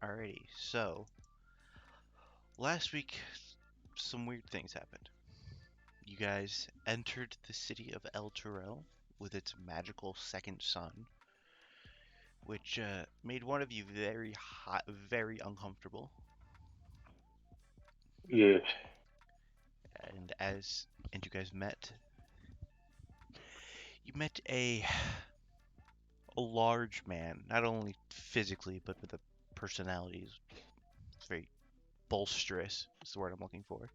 Alrighty, so last week some weird things happened. You guys entered the city of El Turel with its magical second sun, which made one of you very hot, very uncomfortable. Yeah. And you guys met a large man, not only physically but with a personality. It's very bolsterous. Is the word I'm looking for.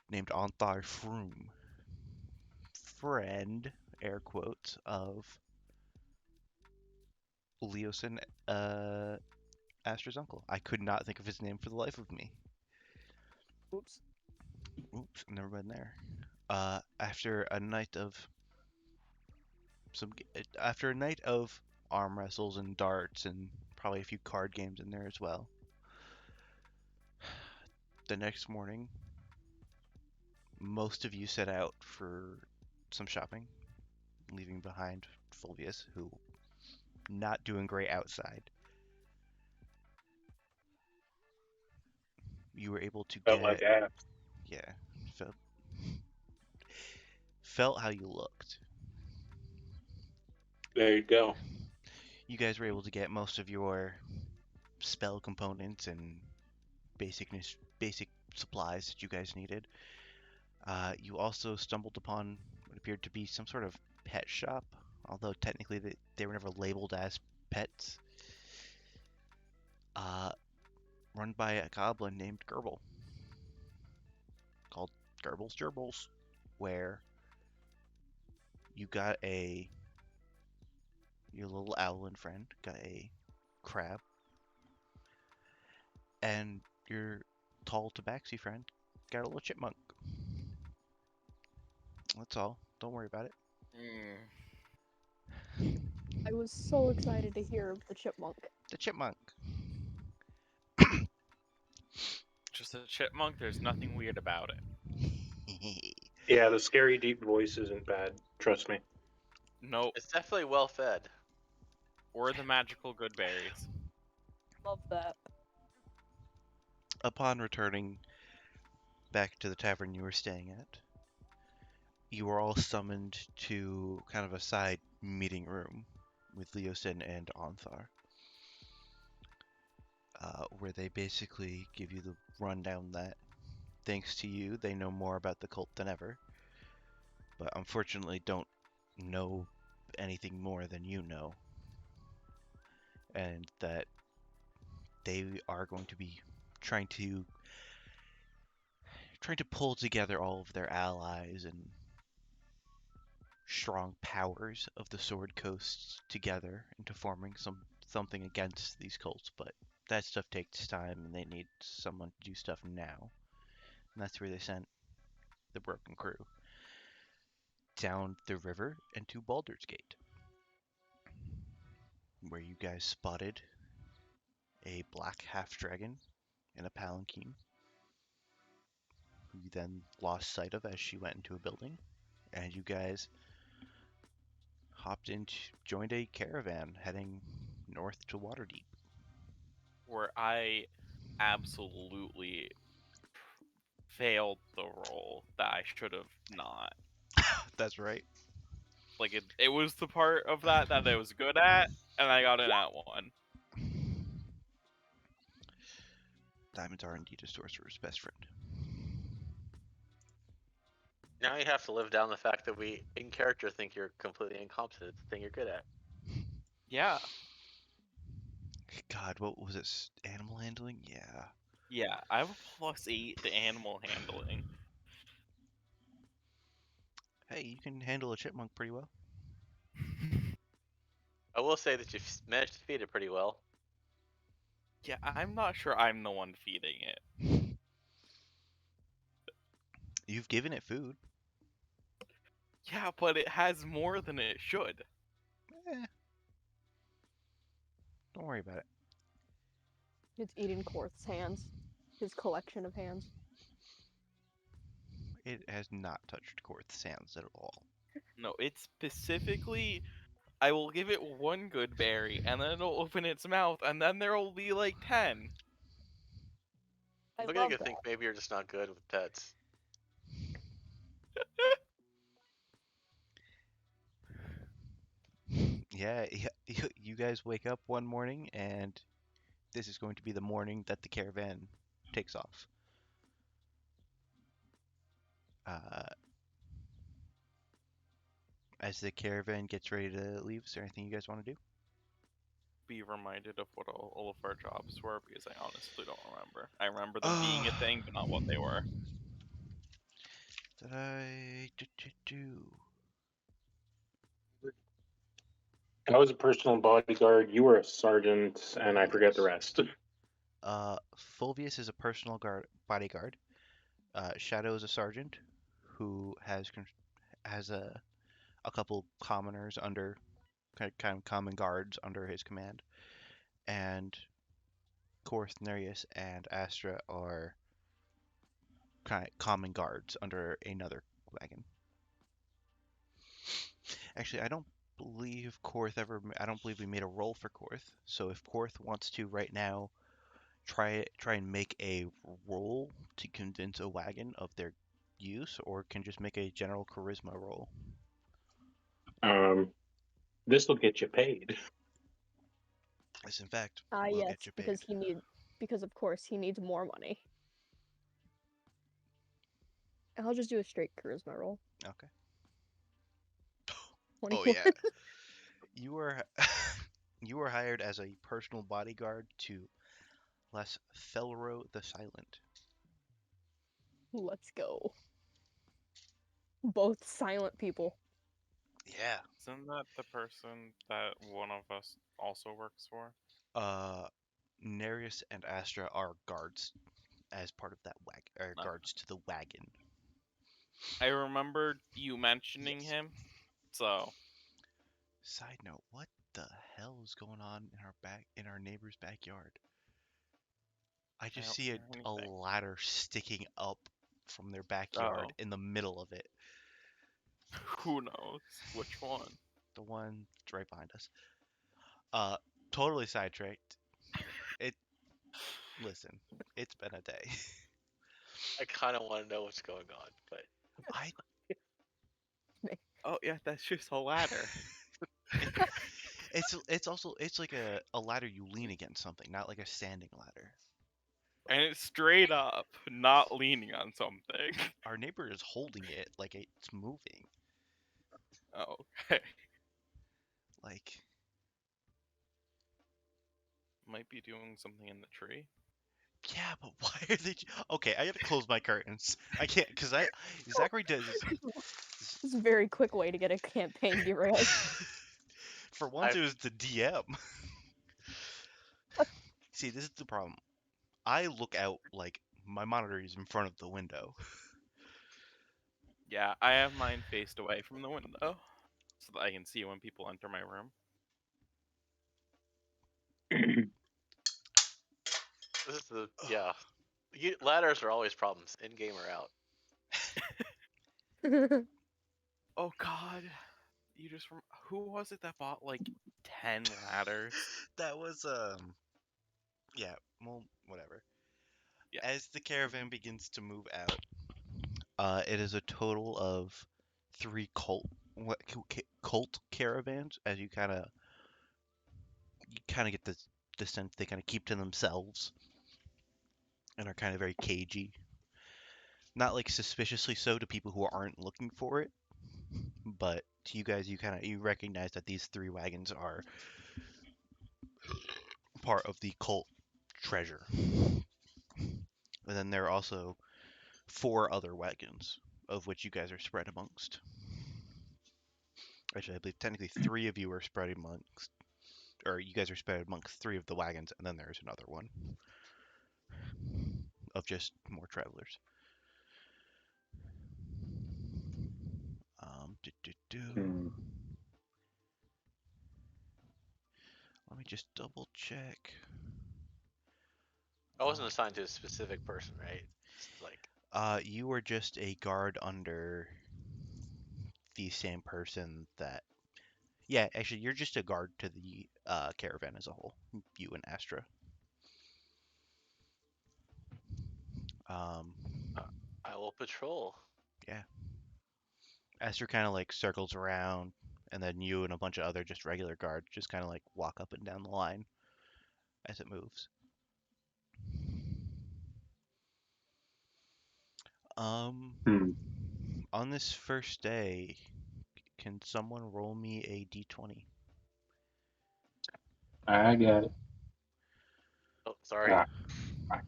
Named Anthar Froom, friend, air quotes, of Leosin, Astra's uncle. I could not think of his name for the life of me. Oops. Oops, never been there. After a night of after a night of arm wrestles and darts and probably a few card games in there as well. The next morning, most of you set out for some shopping, leaving behind Fulvius, who not doing great outside. You were able to Felt like get, ass. yeah, felt felt how you looked. There you go. You guys were able to get most of your spell components and basic supplies that you guys needed. You also stumbled upon what appeared to be some sort of pet shop, although technically they were never labeled as pets. Uh, Run by a goblin named Gerbil, called Gerbil's Gerbils, where you got your little owlin friend got a crab, and your tall tabaxi friend got a little chipmunk. That's all. Don't worry about it. I was so excited to hear the chipmunk. The chipmunk. Just a chipmunk, there's nothing weird about it. Yeah, the scary deep voice isn't bad. Trust me. Nope. It's definitely well fed. Or the magical good berries. Love that. Upon returning back to the tavern you were staying at, you were all summoned to kind of a side meeting room with Leosin and Onthar, where they basically give you the rundown that, thanks to you, they know more about the cult than ever, but unfortunately don't know anything more than you know, and that they are going to be trying to pull together all of their allies and strong powers of the Sword Coasts together into forming something against these cults, but that stuff takes time and they need someone to do stuff now. And that's where they sent the Broken Crew down the river into Baldur's Gate, where you guys spotted a black half dragon in a palanquin, who you then lost sight of as she went into a building, and you guys joined a caravan heading north to Waterdeep. Where I absolutely failed the role that I should have not. That's right. Like, it was the part of that I was good at, and I got in at one. Diamonds are indeed a sorcerer's best friend. Now you have to live down the fact that we, in character, think you're completely incompetent. It's the thing you're good at. Yeah. God, what was it? Animal handling? Yeah. Yeah, I have a +8 to animal handling. Hey, you can handle a chipmunk pretty well. I will say that you've managed to feed it pretty well. Yeah, I'm not sure I'm the one feeding it. You've given it food. Yeah, but it has more than it should. Eh. Don't worry about it. It's eating Korth's hands. His collection of hands. It has not touched Korth's sands at all. No, it specifically I will give it one good berry, and then it'll open its mouth, and then there will be like 10. I I'm beginning love to think that. maybe you're just not good with pets. Yeah, you guys wake up one morning, and this is going to be the morning that the caravan takes off. Uh, as the caravan gets ready to leave, is there anything you guys want to do? Be reminded of what all of our jobs were, because I honestly don't remember. I remember them being a thing, but not what they were. Did I do? I was a personal bodyguard. You were a sergeant, and I forget the Yes. rest. Fulvius is a personal bodyguard. Shadow is a sergeant who has a couple commoners under kind of common guards under his command, and Korth, Nereus, and Astra are kind of common guards under another wagon. Actually, I don't believe we made a roll for Korth. So if Korth wants to right now try and make a roll to convince a wagon of their use, or can just make a general charisma roll. This will get you paid. This, in fact, Ah, will yes, get you because paid. because of course he needs more money. I'll just do a straight charisma roll. Okay. 21. Oh yeah. You were you were hired as a personal bodyguard to Les Felro the Silent. Let's go. Both silent people. Yeah. Isn't that the person that one of us also works for? Nereus and Astra are guards as part of that No. guards to the wagon. I remember you mentioning Yes. him, so Side note, what the hell is going on in our neighbor's backyard? I I just don't see hear a anything. ladder sticking up from their backyard Oh, in the middle of it. who knows which one? The one right behind us. Uh, totally sidetracked. It. Listen, it's been a day. I kind of want to know what's going on, but I. Oh yeah, that's just a ladder. It's also it's like a ladder you lean against something, not like a standing ladder. And it's straight up, not leaning on something. Our neighbor is holding it like it's moving. Oh, okay. Like, Might be doing something in the tree. yeah, but why are they? Okay, I gotta close my curtains. I can't because Zachary does. It's a very quick way to get a campaign derailed. For once, I- it was the DM. See, this is the problem. I look out like my monitor is in front of the window. Yeah, I have mine faced away from the window, so that I can see when people enter my room. this is the yeah. Ladders are always problems, in game or out. Oh God, you just who was it that bought like 10 ladders? That was yeah, well, whatever. Yeah. As the caravan begins to move out, it is a total of 3 cult caravans. As you kind of get the sense they kind of keep to themselves and are kind of very cagey. Not like suspiciously so to people who aren't looking for it, but to you guys, you recognize that these 3 wagons are part of the cult treasure. And then there are also 4 other wagons, of which you guys are spread amongst. Actually, I believe technically 3 of you are spread amongst, or you guys are spread amongst 3 of the wagons, and then there's another one of just more travelers. Hmm. Let me just double check. I wasn't assigned to a specific person, right? Just like You were just a guard under the same person that Yeah, actually, you're just a guard to the caravan as a whole. You and Astra. Um, I will patrol. yeah. Astra kind of like circles around, and then you and a bunch of other just regular guards just kind of like walk up and down the line as it moves. Hmm. On this first day, can someone roll me a d20? I got it. Oh, sorry. Ah, Alright.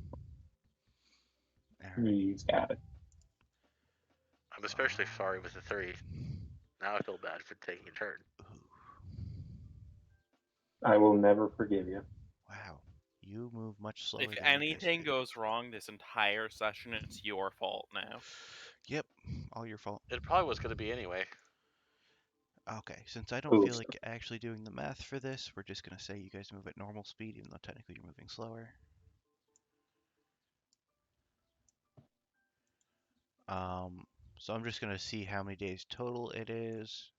he's got it. I'm especially sorry with the 3. Now I feel bad for taking a turn. I will never forgive you. Wow. You move much slower If than you guys anything did. goes wrong this entire session, it's your fault now. Yep, all your fault. It probably was going to be anyway. Okay, since I don't feel Oops. like actually doing the math for this, we're just gonna say you guys move at normal speed, even though technically you're moving slower. So I'm just gonna see how many days total it is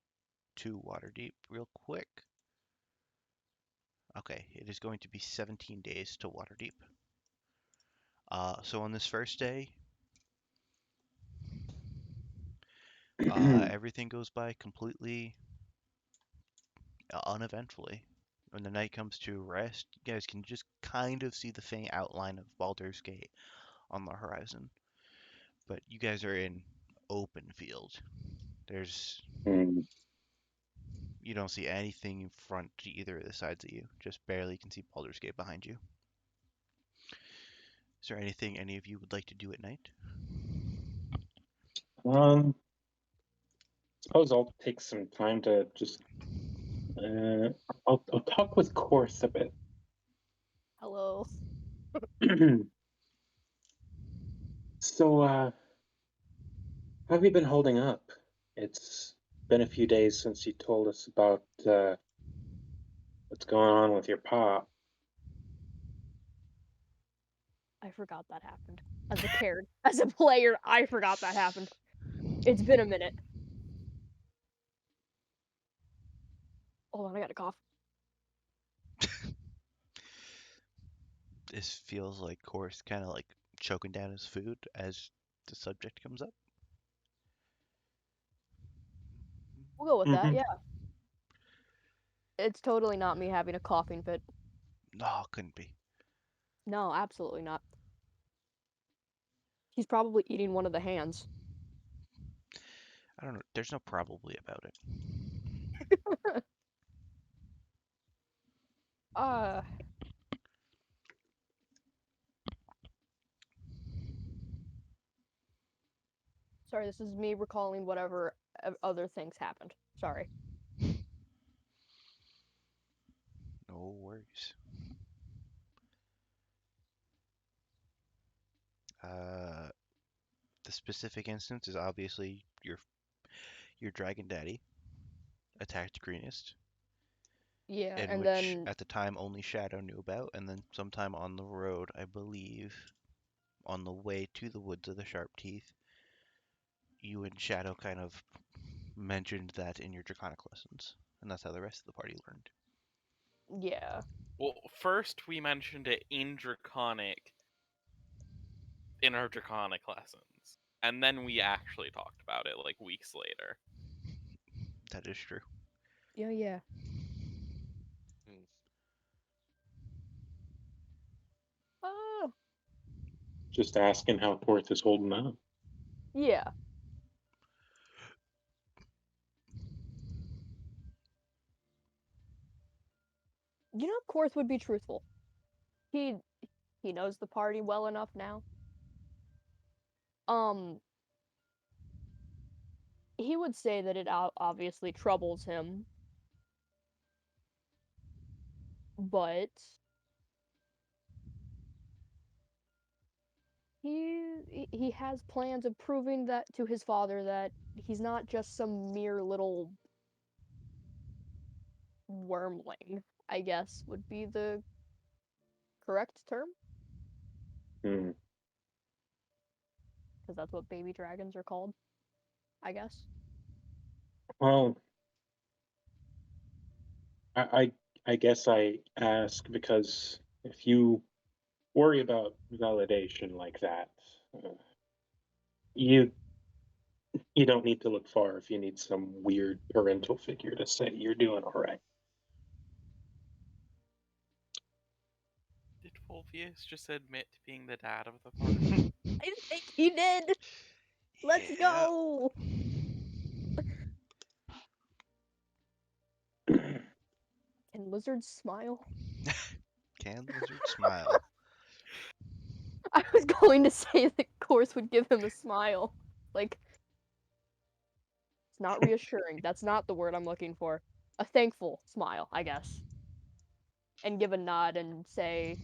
to Waterdeep real quick. Okay, it is going to be 17 days to Waterdeep. So on this first day, everything goes by completely uneventfully. When the night comes to rest, you guys can just kind of see the faint outline of Baldur's Gate on the horizon. But you guys are in open field. There's Hmm. You don't see anything in front to either of the sides of you. Just barely can see Baldur's Gate behind you. Is there anything any of you would like to do at night? Suppose I'll take some time to just. I'll talk with Course a bit. Hello. So, how have you been holding up? It's been a few days since you told us about what's going on with your pa. I forgot that happened. As a character, as a player, I forgot that happened. It's been a minute. Hold on, I got a cough. This feels like Course kind of like choking down his food as the subject comes up. We'll go with that, Mhm. yeah. It's totally not me having a coughing fit. No, couldn't be. No, absolutely not. He's probably eating one of the hands. I don't know. There's no probably about it. Uh, sorry, this is me recalling whatever other things happened. Sorry. No worries. The specific instance is obviously your dragon daddy attacked Greenest, Yeah, in and which then at the time only Shadow knew about, and then sometime on the road, I believe, on the way to the woods of the Sharp Teeth, you and Shadow kind of mentioned that in your Draconic lessons, and that's how the rest of the party learned. yeah. Well, first we mentioned it in Draconic, in our Draconic lessons, and then we actually talked about it like weeks later. That is true. Yeah. Hmm. Oh, Just asking how Course is holding up. yeah. You know, Korth would be truthful. He knows the party well enough now. He would say that it obviously troubles him, but he has plans of proving that to his father that he's not just some mere little wormling, I guess would be the correct term, Hmm. because that's what baby dragons are called, I guess. Well, I guess I ask because if you worry about validation like that, uh, you you don't need to look far if you need some weird parental figure to say you're doing all right. Did Fulvius just admit to being the dad of the party? I think he did. Let's Yeah. go. Can lizards smile? Can lizard smile? I was going to say the course would give him a smile. Like, it's not reassuring. That's not the word I'm looking for. A thankful smile, I guess. And give a nod and say,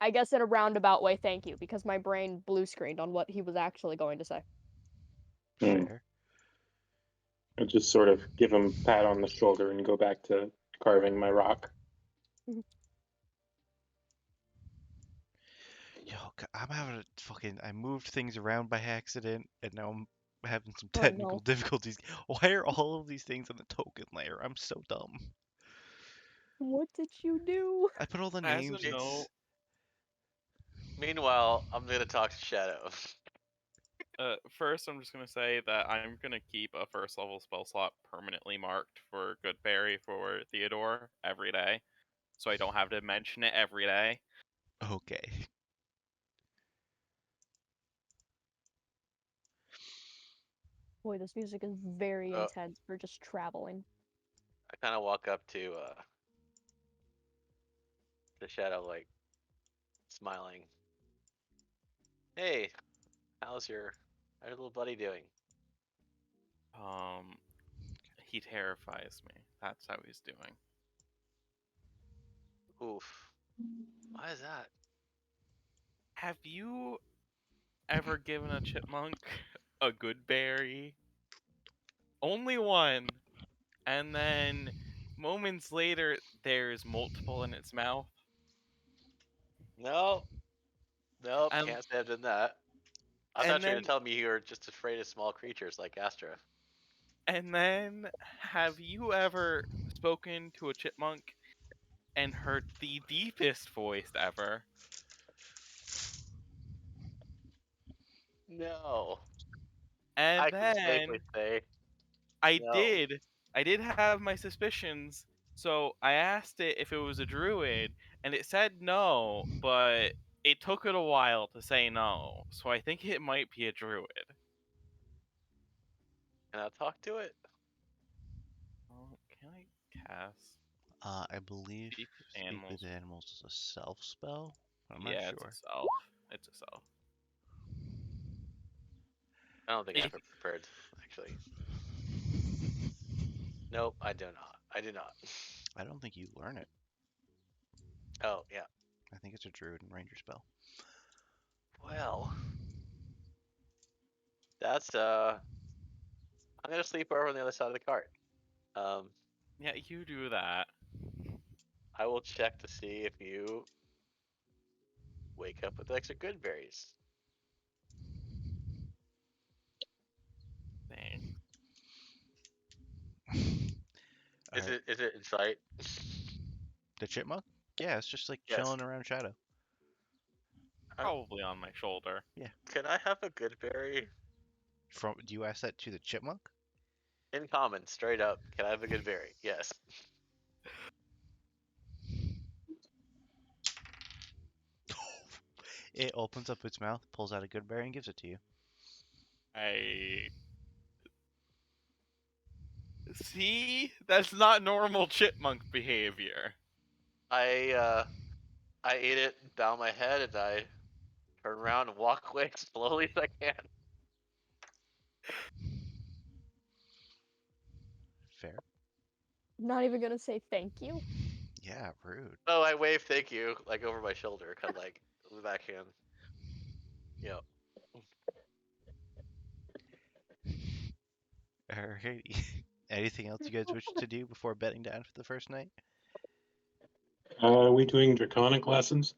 I guess in a roundabout way, thank you, because my brain blue screened on what he was actually going to say. Hmm. Fair. I just sort of give him a pat on the shoulder and go back to carving my rock. Yo, I'm having a fucking. I moved things around by accident, and now I'm having some Oh, technical no. difficulties. Why are all of these things on the token layer? I'm so dumb. What did you do? I put all the As a names. note, Meanwhile, I'm gonna talk to Shadow. first I'm just gonna say that I'm gonna keep a first level spell slot permanently marked for Goodberry for Theodore every day, so I don't have to mention it every day. Okay. Boy, this music is very Oh. intense for just traveling. I kind of walk up to Shadow, like smiling. Hey, how's your little buddy doing? He terrifies me. That's how he's doing. Oof. Why is that? Have you ever given a chipmunk a good berry? Only one. And then moments later, there's multiple in its mouth. No, nope, Um, can't say I've done that. I and thought you were then, gonna tell me you were just afraid of small creatures like Astra. and then, have you ever spoken to a chipmunk and heard the deepest voice ever? No, And I can safely then say I no. did. I did have my suspicions, so I asked it if it was a druid, and it said no, but it took it a while to say no, so I think it might be a druid. Can I talk to it? Can I cast I believe speak with speak animals? with animals is a self spell. I'm not Yeah, sure. it's a self. It's a self. I don't think If- I've prepared actually. Nope, I do not. I do not. I don't think you learn it. Oh yeah. I think it's a druid and ranger spell. Well, that's I'm gonna sleep over on the other side of the cart. Yeah, you do that. I will check to see if you wake up with extra good berries. Dang. Is Alright, it in sight? the chipmunk? Yeah, it's just like Yes. chilling around Shadow. Probably on my shoulder. Can I have a good berry? Do you ask that to the chipmunk? In common, straight up. Can I have a good berry? Yes. It opens up its mouth, pulls out a good berry, and gives it to you. See? That's not normal chipmunk behavior. I ate it, bow my head, and I turn around and walk away as slowly as I can. Fair. Not even gonna say thank you. Yeah, rude. Oh, I wave thank you, like over my shoulder, kind of like the backhand. Yep. Alrighty. Anything else you guys wish to do before bedding down for the first night? Are we doing draconic lessons?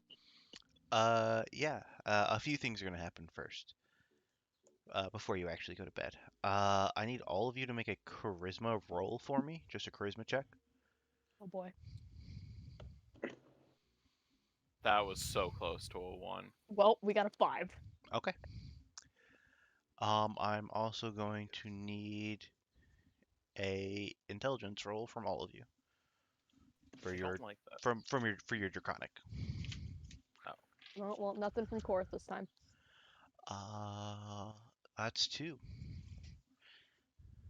Yeah. A few things are gonna happen first. before you actually go to bed. I need all of you to make a charisma roll for me, just a charisma check. Oh boy. That was so close to a 1. Well, we got a 5. Okay. I'm also going to need a intelligence roll from all of you for I your don't like that. for your draconic. Oh, well, nothing from Korth this time. Uh, that's 2.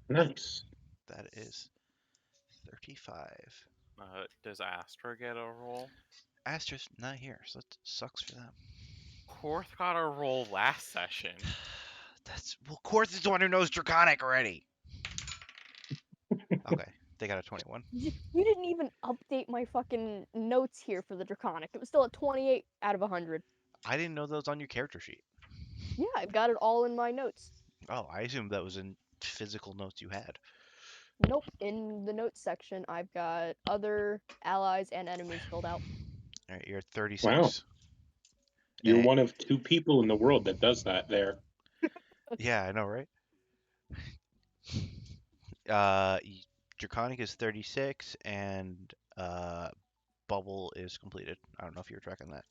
Nice. That is 35. Does Astra get a roll? Astra's not here, so that sucks for them. Korth got a roll last session. That's Korth is the one who knows draconic already. Okay, they got a 21. You didn't even update my fucking notes here for the Draconic. It was still at 28 out of 100. I didn't know that was on your character sheet. Yeah, I've got it all in my notes. Oh, I assumed that was in physical notes you had. Nope, in the notes section, I've got other allies and enemies filled out. All right, you're at 36. Wow. You're Eh. one of 2 people in the world that does that there. Yeah, I know, right? Draconic is 36, and Bubble is completed. I don't know if you were tracking that.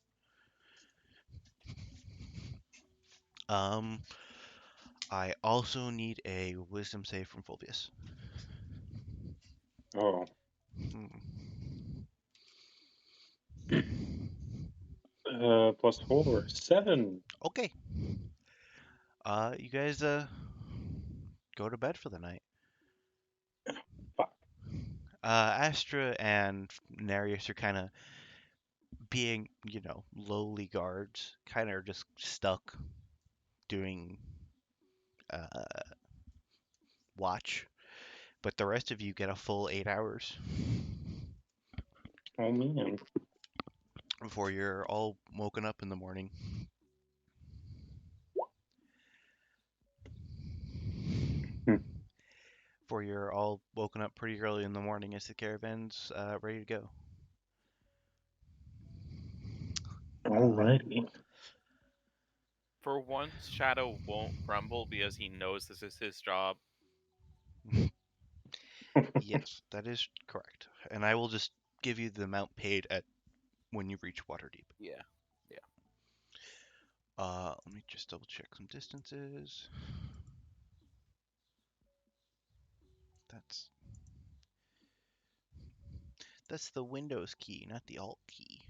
I also need a Wisdom save from Fulvius. Oh. +4, 7. Okay. You guys go to bed for the night. Fuck. Astra and Nereus are kind of being, lowly guards, kind of just stuck doing watch, but the rest of you get a full 8 hours Oh man. before you're all woken up in the morning. Hmm. Before you're all woken up pretty early in the morning as the caravan's ready to go. Alrighty. For once, Shadow won't grumble because he knows this is his job. Yes, that is correct. And I will just give you the amount paid at when you reach Waterdeep. Yeah. Let me just double check some distances. That's the Windows key, not the Alt key.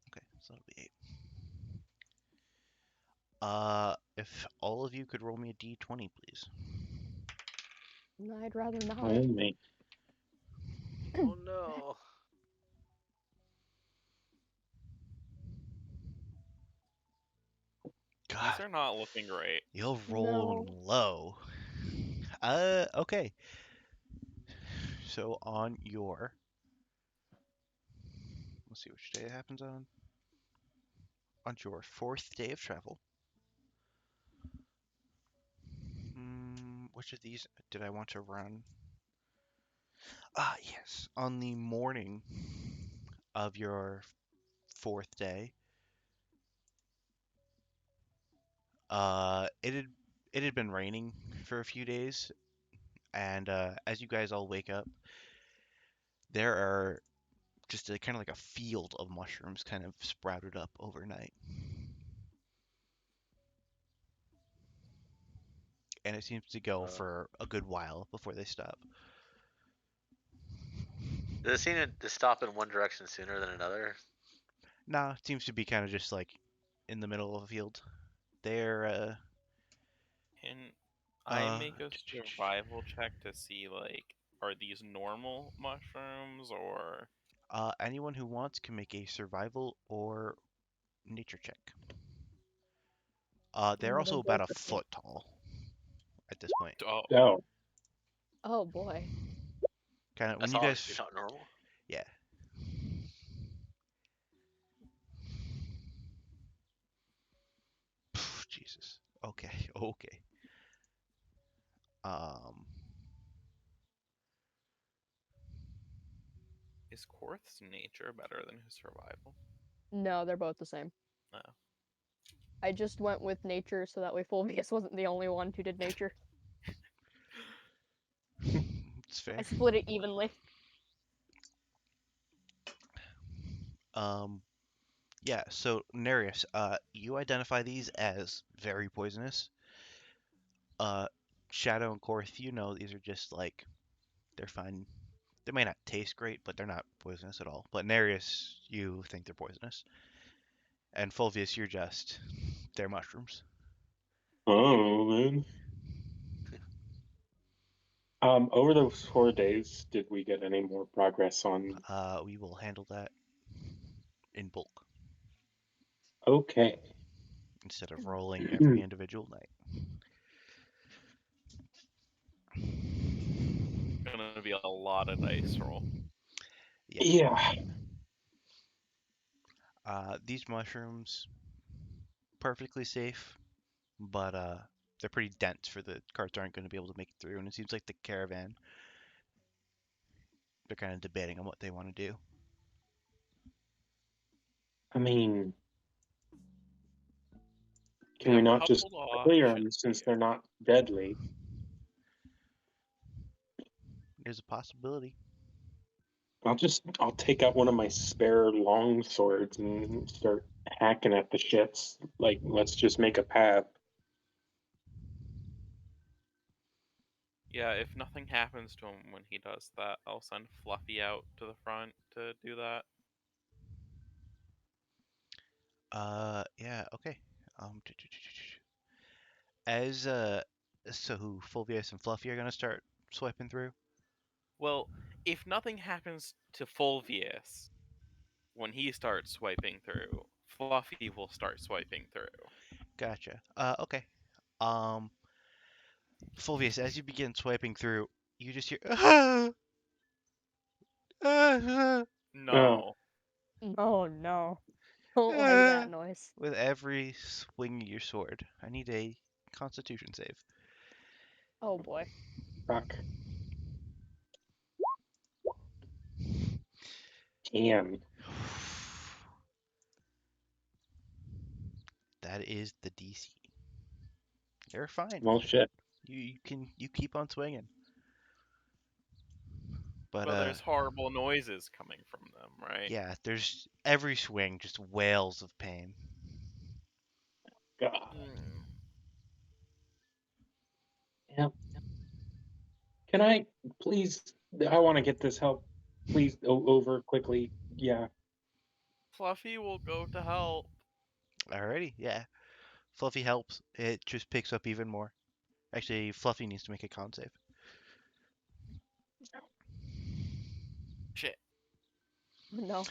Okay, so that'll be 8. If all of you could roll me a d20, please. I'd rather not. Oh me. Oh no. God, These are not looking great. you're rolling low. Okay. So on your, let's see which day it happens on. On your 4th day of travel. Which of these did I want to run? Ah, yes. On the morning of your 4th day, it had been raining for a few days, and as you guys all wake up, there are just kind of like a field of mushrooms kind of sprouted up overnight. And it seems to go for a good while before they stop. Does it seem to stop in one direction sooner than another? Nah, it seems to be kind of just like in the middle of a field. They're Can I Uh, make a survival check to see, like, are these normal mushrooms or... anyone who wants can make a survival or nature check. They're also about a foot tall at this point. Oh, Oh. Oh boy. Kind of when That's you all guys, you're not normal. yeah. Jesus. Okay. Okay. is Korth's nature better than his survival? No, they're both the same. No. I just went with nature so that way Fulvius wasn't the only one who did nature. It's fair. I split it evenly. Yeah, so Nereus, you identify these as very poisonous. Shadow and Korth, you know these are just like they're fine. They may not taste great, but they're not poisonous at all. But Nereus, you think they're poisonous. And Fulvius, they're mushrooms. Oh man. Over those 4 days, did we get any more progress on? We will handle that in bulk Okay. instead of rolling every individual night. Gonna be a lot of dice roll. Yeah. These mushrooms, perfectly safe, but they're pretty dense for the carts aren't going to be able to make it through. And it seems like the caravan, they're kind of debating on what they want to do. I mean, can We we have a not just couple clear them options since here. they're not deadly? There's a possibility. I'll take out one of my spare long swords and start hacking at the shits. Like, let's just make a path. Yeah, if nothing happens to him when he does that, I'll send Fluffy out to the front to do that. Yeah, okay. As so who Fulvius and Fluffy are gonna start swiping through? Well, if nothing happens to Fulvius when he starts swiping through, Fluffy will start swiping through. Gotcha. Okay. Fulvius, as you begin swiping through, you just hear No. Oh no. Don't like that noise. with every swing of your sword. I need a Constitution save. Oh boy. Fuck. Damn. That is the DC. You're fine. Well, shit. You keep on swinging. But But there's horrible noises coming from them, right? yeah, there's every swing just wails of pain. God. Mm. Yep. Can I please? I want to get this help. Please over quickly. Yeah. Fluffy will go to help. Alrighty, yeah. Fluffy helps. It just picks up even more. Actually, Fluffy needs to make a con save. Shit. No.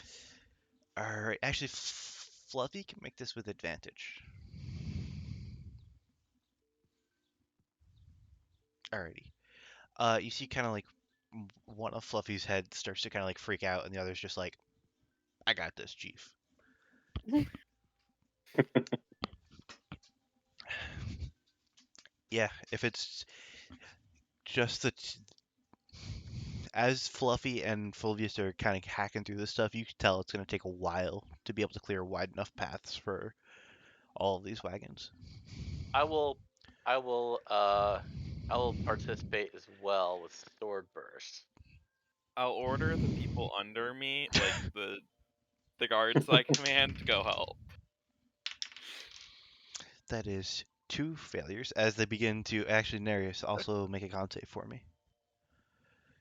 Alright, actually, Fluffy can make this with advantage. Alrighty. You see kind of like one of Fluffy's head starts to kind of like freak out, and the other's just like, I got this, Chief. Yeah, if it's just as Fluffy and Fulvius are kind of hacking through this stuff, you can tell it's going to take a while to be able to clear wide enough paths for all of these wagons. I will participate as well with sword burst. I'll order the people under me, like the guards I command, to go help. That is 2 failures as they begin to actually Nereus also make a con save for me.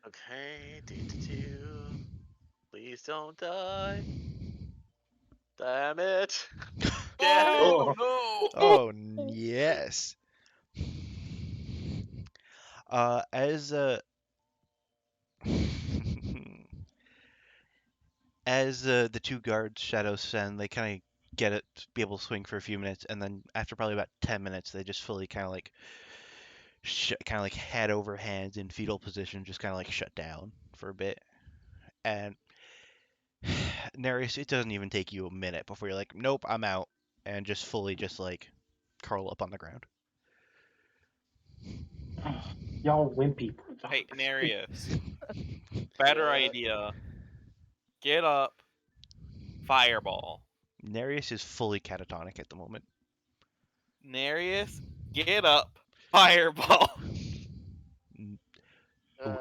Okay, please don't die. Damn it. Damn it. Oh no! Oh yes. As as the 2 guards Shadow send, they kind of get it to be able to swing for a few minutes, and then after probably about 10 minutes, they just fully kind of like head over hands in fetal position, just kind of like shut down for a bit. And Nereus, it doesn't even take you a minute before you're like, nope, I'm out, and just fully just like curl up on the ground. Y'all wimpy. Hey, Nereus. Better idea. Get up. Fireball. Nereus is fully catatonic at the moment. Nereus, get up. Fireball.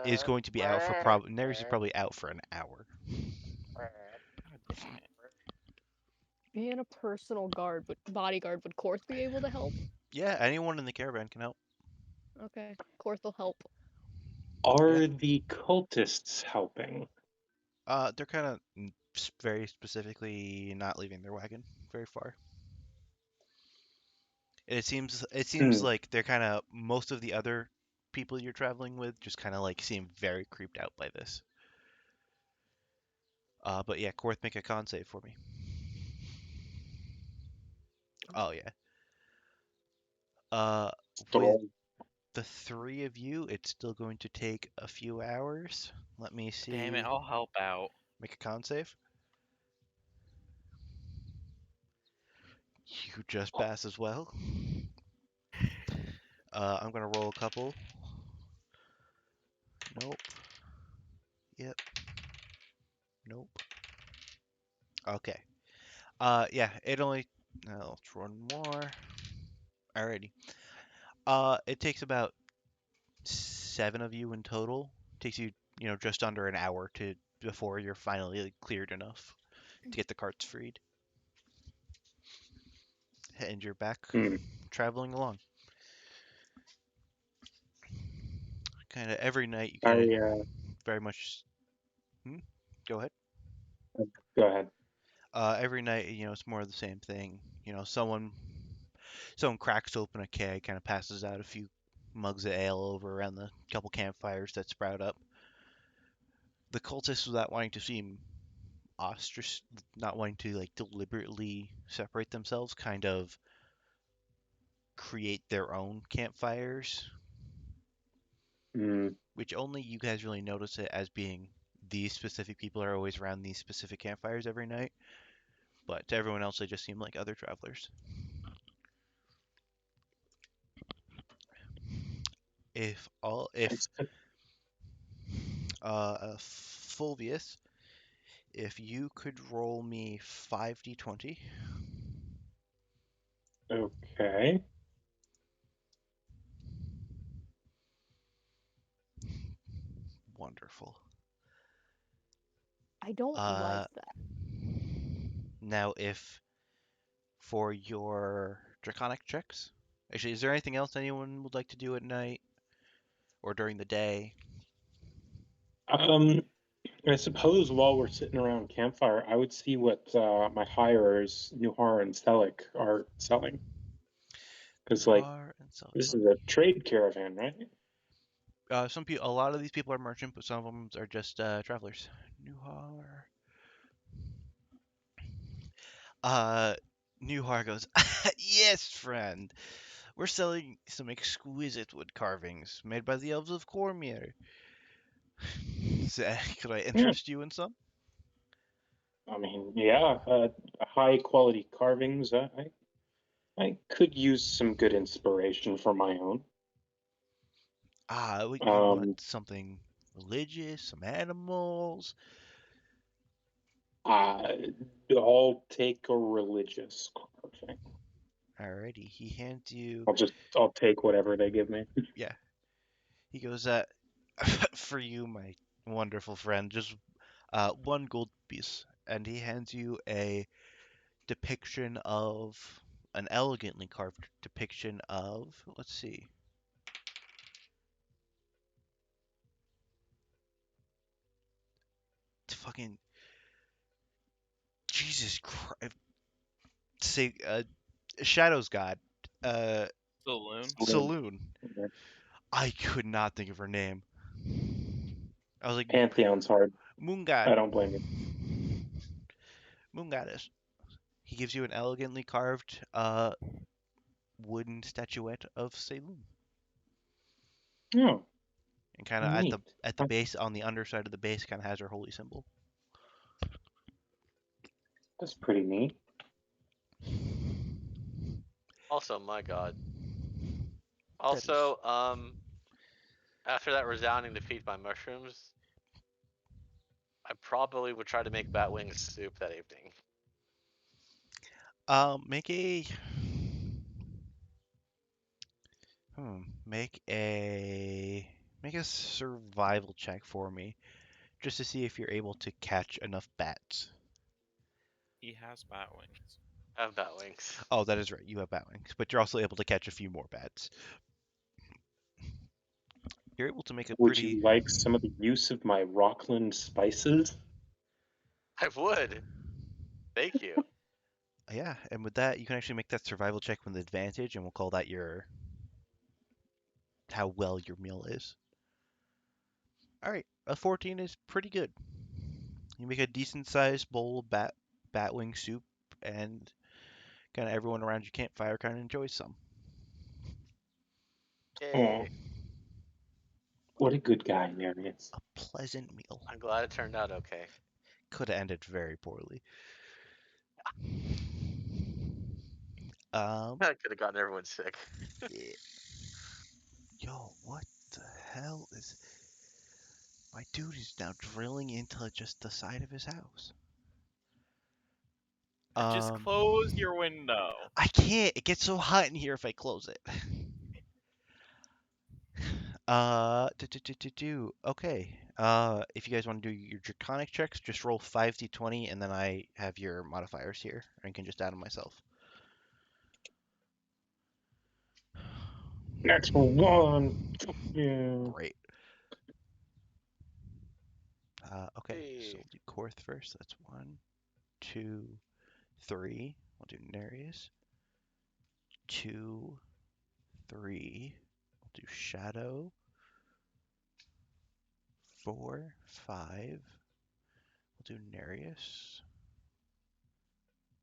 Is going to be out for Nereus is probably out for an hour. God damn it. Being a personal guard, but bodyguard, would Korth be able to help? Yeah, anyone in the caravan can help. Okay, Korth will help. Are the cultists helping? They're kind of very specifically not leaving their wagon very far. It seems like they're kind of most of the other people you're traveling with just kind of like seem very creeped out by this. But yeah, Korth, make a con save for me. Oh yeah. With the three of you, it's still going to take a few hours. Let me see. Damn it, I'll help out. Make a con save. You just pass as well. I'm gonna roll a couple. Nope. Yep. Nope. Okay. Yeah, it only. Let's run more. Alrighty. It takes about 7 of you in total. Takes you, just under an hour before you're finally cleared enough to get the carts freed. And you're back traveling along. Kind of every night you kind of very much. Go ahead. Go ahead. Every night, it's more of the same thing. Someone cracks open a keg, kind of passes out a few mugs of ale over around the couple campfires that sprout up. The cultists, without wanting to seem ostrich, not wanting to like deliberately separate themselves, kind of create their own campfires, which only you guys really notice it as being these specific people are always around these specific campfires every night. But to everyone else, they just seem like other travelers. Fulvius, if you could roll me 5d20. Okay. Wonderful. I don't like that. Now, if for your draconic checks, actually, is there anything else anyone would like to do at night or during the day? I suppose while we're sitting around campfire, I would see what my hirers, Nuhar and Selik, are selling. Because this is a trade caravan, right? A lot of these people are merchant, but some of them are just travelers. Nuhar goes, yes, friend. We're selling some exquisite wood carvings made by the elves of Cormyr. Could I interest you in some? I mean, yeah, high quality carvings. I could use some good inspiration for my own. You want something religious, some animals? I'll take a religious carving. Alrighty, he hands you. I'll take whatever they give me. Yeah. He goes, for you, my wonderful friend, just 1 gold piece, and he hands you a depiction of an elegantly carved depiction of. Let's see. It's fucking Jesus Christ. Say, Shadow's God. Saloon. Okay. I could not think of her name. I was like, Pantheon's hard. Moon God. I don't blame you. Moon Goddess. He gives you an elegantly carved wooden statuette of Saloon. Oh. And kind of at the base, on the underside of the base, kind of has her holy symbol. That's pretty neat. Also, my god. Also, after that resounding defeat by mushrooms, I probably would try to make batwing soup that evening. Make a Make a survival check for me, just to see if you're able to catch enough bats. He has bat wings. I have bat wings. Oh, that is right. You have bat wings, but you're also able to catch a few more bats. You're able to make a Would pretty. you like some of the use of my Rockland spices? I would. Thank you. Yeah, and with that, you can actually make that survival check with advantage, and we'll call that your how well your meal is. All right, a 14 is pretty good. You make a decent sized bowl of batwing soup, and kind of everyone around your campfire kind of enjoys some. Oh, Yay. what a good guy, Marius. A pleasant meal. I'm glad it turned out okay. Could have ended very poorly. I could have gotten everyone sick. Yeah. Yo, what the hell is? My dude is now drilling into just the side of his house. Just close your window. I can't. It gets so hot in here if I close it. Okay. If you guys want to do your draconic checks, just roll 5d20, and then I have your modifiers here, and can just add them myself. Next one. Yeah. Great. Okay, so Hey. we'll do Korth first. That's 1, 2, 3. We'll do Nereus. 2, 3. We'll do Shadow. 4, 5. We'll do Nereus.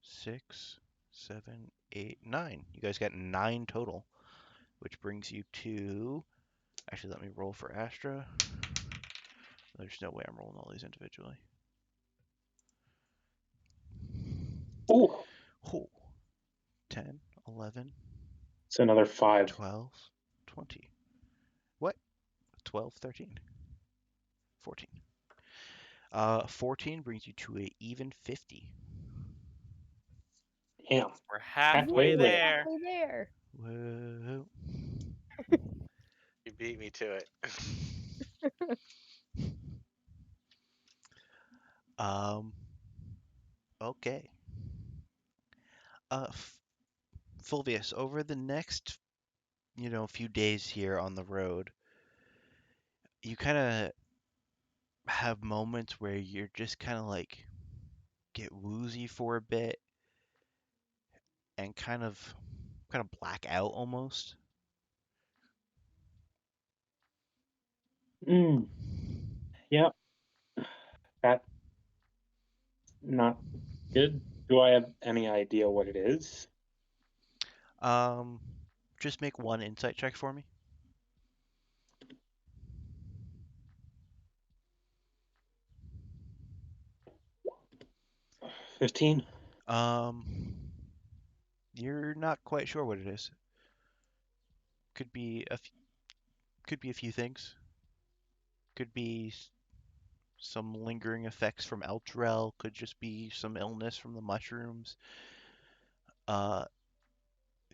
6, 7, 8, 9. You guys got 9 total, which brings you to. Actually, let me roll for Astra. There's no way I'm rolling all these individually. Oh, Oh, 10, 11, it's another 5. 12, 20. What? 12, 13, 14. 14 brings you to a even 50. Damn. We're halfway Halfway there. there. Halfway there. Whoa. You beat me to it. Okay. Fulvius, over the next, few days here on the road, you kind of have moments where you're just kind of like get woozy for a bit and kind of black out almost. Mm. Yep. That's not good. Do I have any idea what it is? Just make one insight check for me. 15. You're not quite sure what it is. Could be a few things. Could be some lingering effects from Elturel. Could just be some illness from the mushrooms.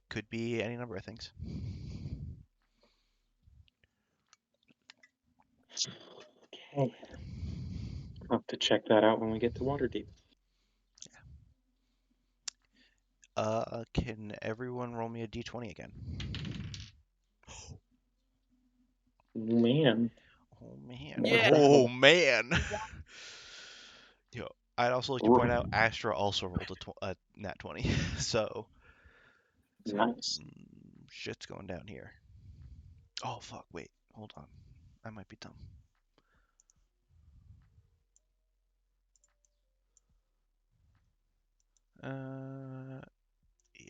Could be any number of things. Okay. I'll have to check that out when we get to Waterdeep. Can everyone roll me a d20 again? Man. Oh man. Yeah. Oh man. Yo, I'd also like to point out Astra also rolled a nat 20. So Nice. shit's going down here. Oh fuck, wait. Hold on. I might be dumb.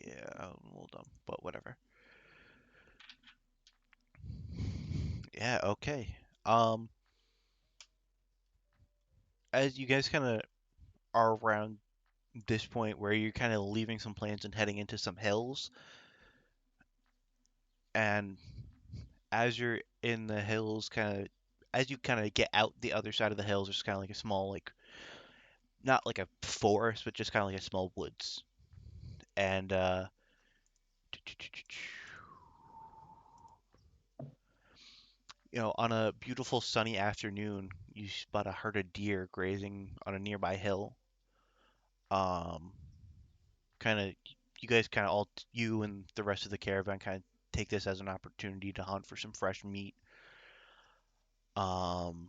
Yeah, I'm a little dumb, but whatever. Yeah, okay. As you guys kind of are around this point where you're kind of leaving some plans and heading into some hills, and as you're in the hills, as you kind of get out the other side of the hills, there's kind of like a small, like, not like a forest, but just kind of like a small woods. And on a beautiful sunny afternoon, you spot a herd of deer grazing on a nearby hill. Um, kind of, you guys kind of you and the rest of the caravan kind of take this as an opportunity to hunt for some fresh meat. Um,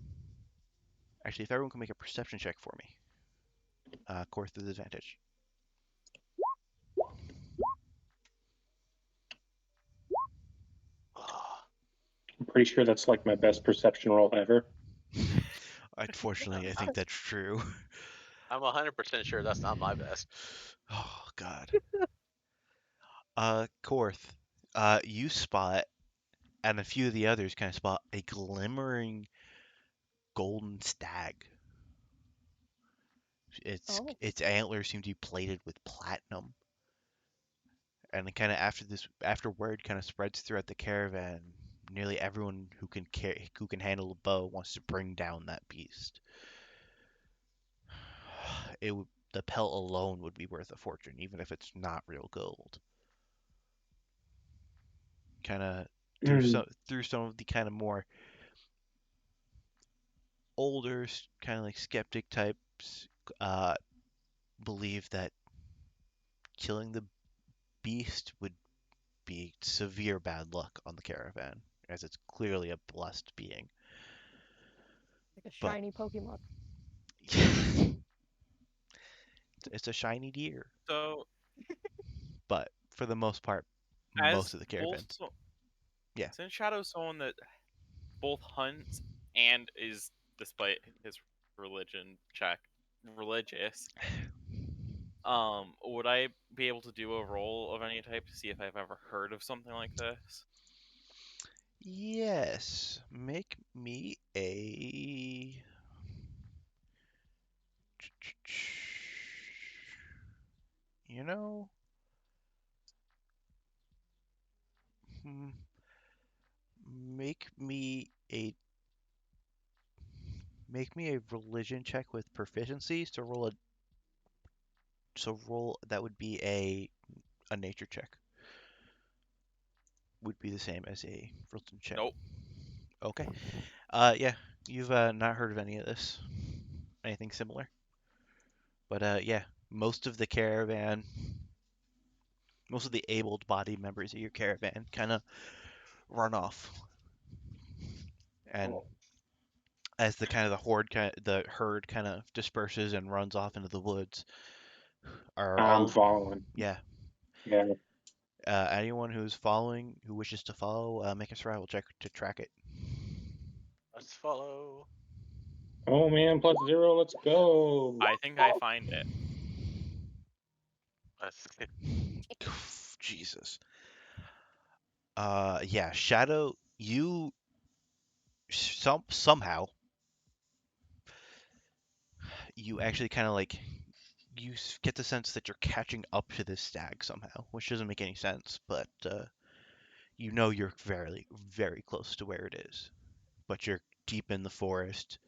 Actually, if everyone can make a perception check for me, Korth with advantage. Ah, I'm pretty sure that's like my best perception roll ever. Unfortunately, I think that's true. I'm 100% sure that's not my best. Oh God. Korth, you spot, and a few of the others kind of spot a glimmering golden stag. Oh, Its antlers seem to be plated with platinum, and kind of after word kind of spreads throughout the caravan, nearly everyone who can handle a bow wants to bring down that beast. The pelt alone would be worth a fortune, even if it's not real gold. Kind of through some of the kind of more older, kind of like skeptic types, uh, believe that killing the beast would be severe bad luck on the caravan, as it's clearly a blessed being. like a But shiny Pokemon. it's a shiny deer. So, But for the most part, most as of the both, caravans, yeah, since Shadow's someone that both hunts and is, despite his religion check, religious, would I be able to do a roll of any type to see if I've ever heard of something like this? yes, make me a. You know, hmm, make me a religion check with proficiencies to roll a roll that would be a nature check. Would be the same as a religion check. Nope. Okay. Yeah, you've not heard of any of this, anything similar. But yeah, most of the caravan, most of the able-bodied members of your caravan, kind of run off, and Oh, as the herd kind of disperses and runs off into the woods, are I'm all following. yeah. Yeah. Anyone who's following, who wishes to follow, make a survival check to track it. Let's follow. Oh man, +0. Let's go. I think I find it. Let's Jesus. Yeah, Shadow, you somehow actually kind of like get the sense that you're catching up to this stag somehow, which doesn't make any sense, but you're very, very close to where it is, but you're deep in the forest.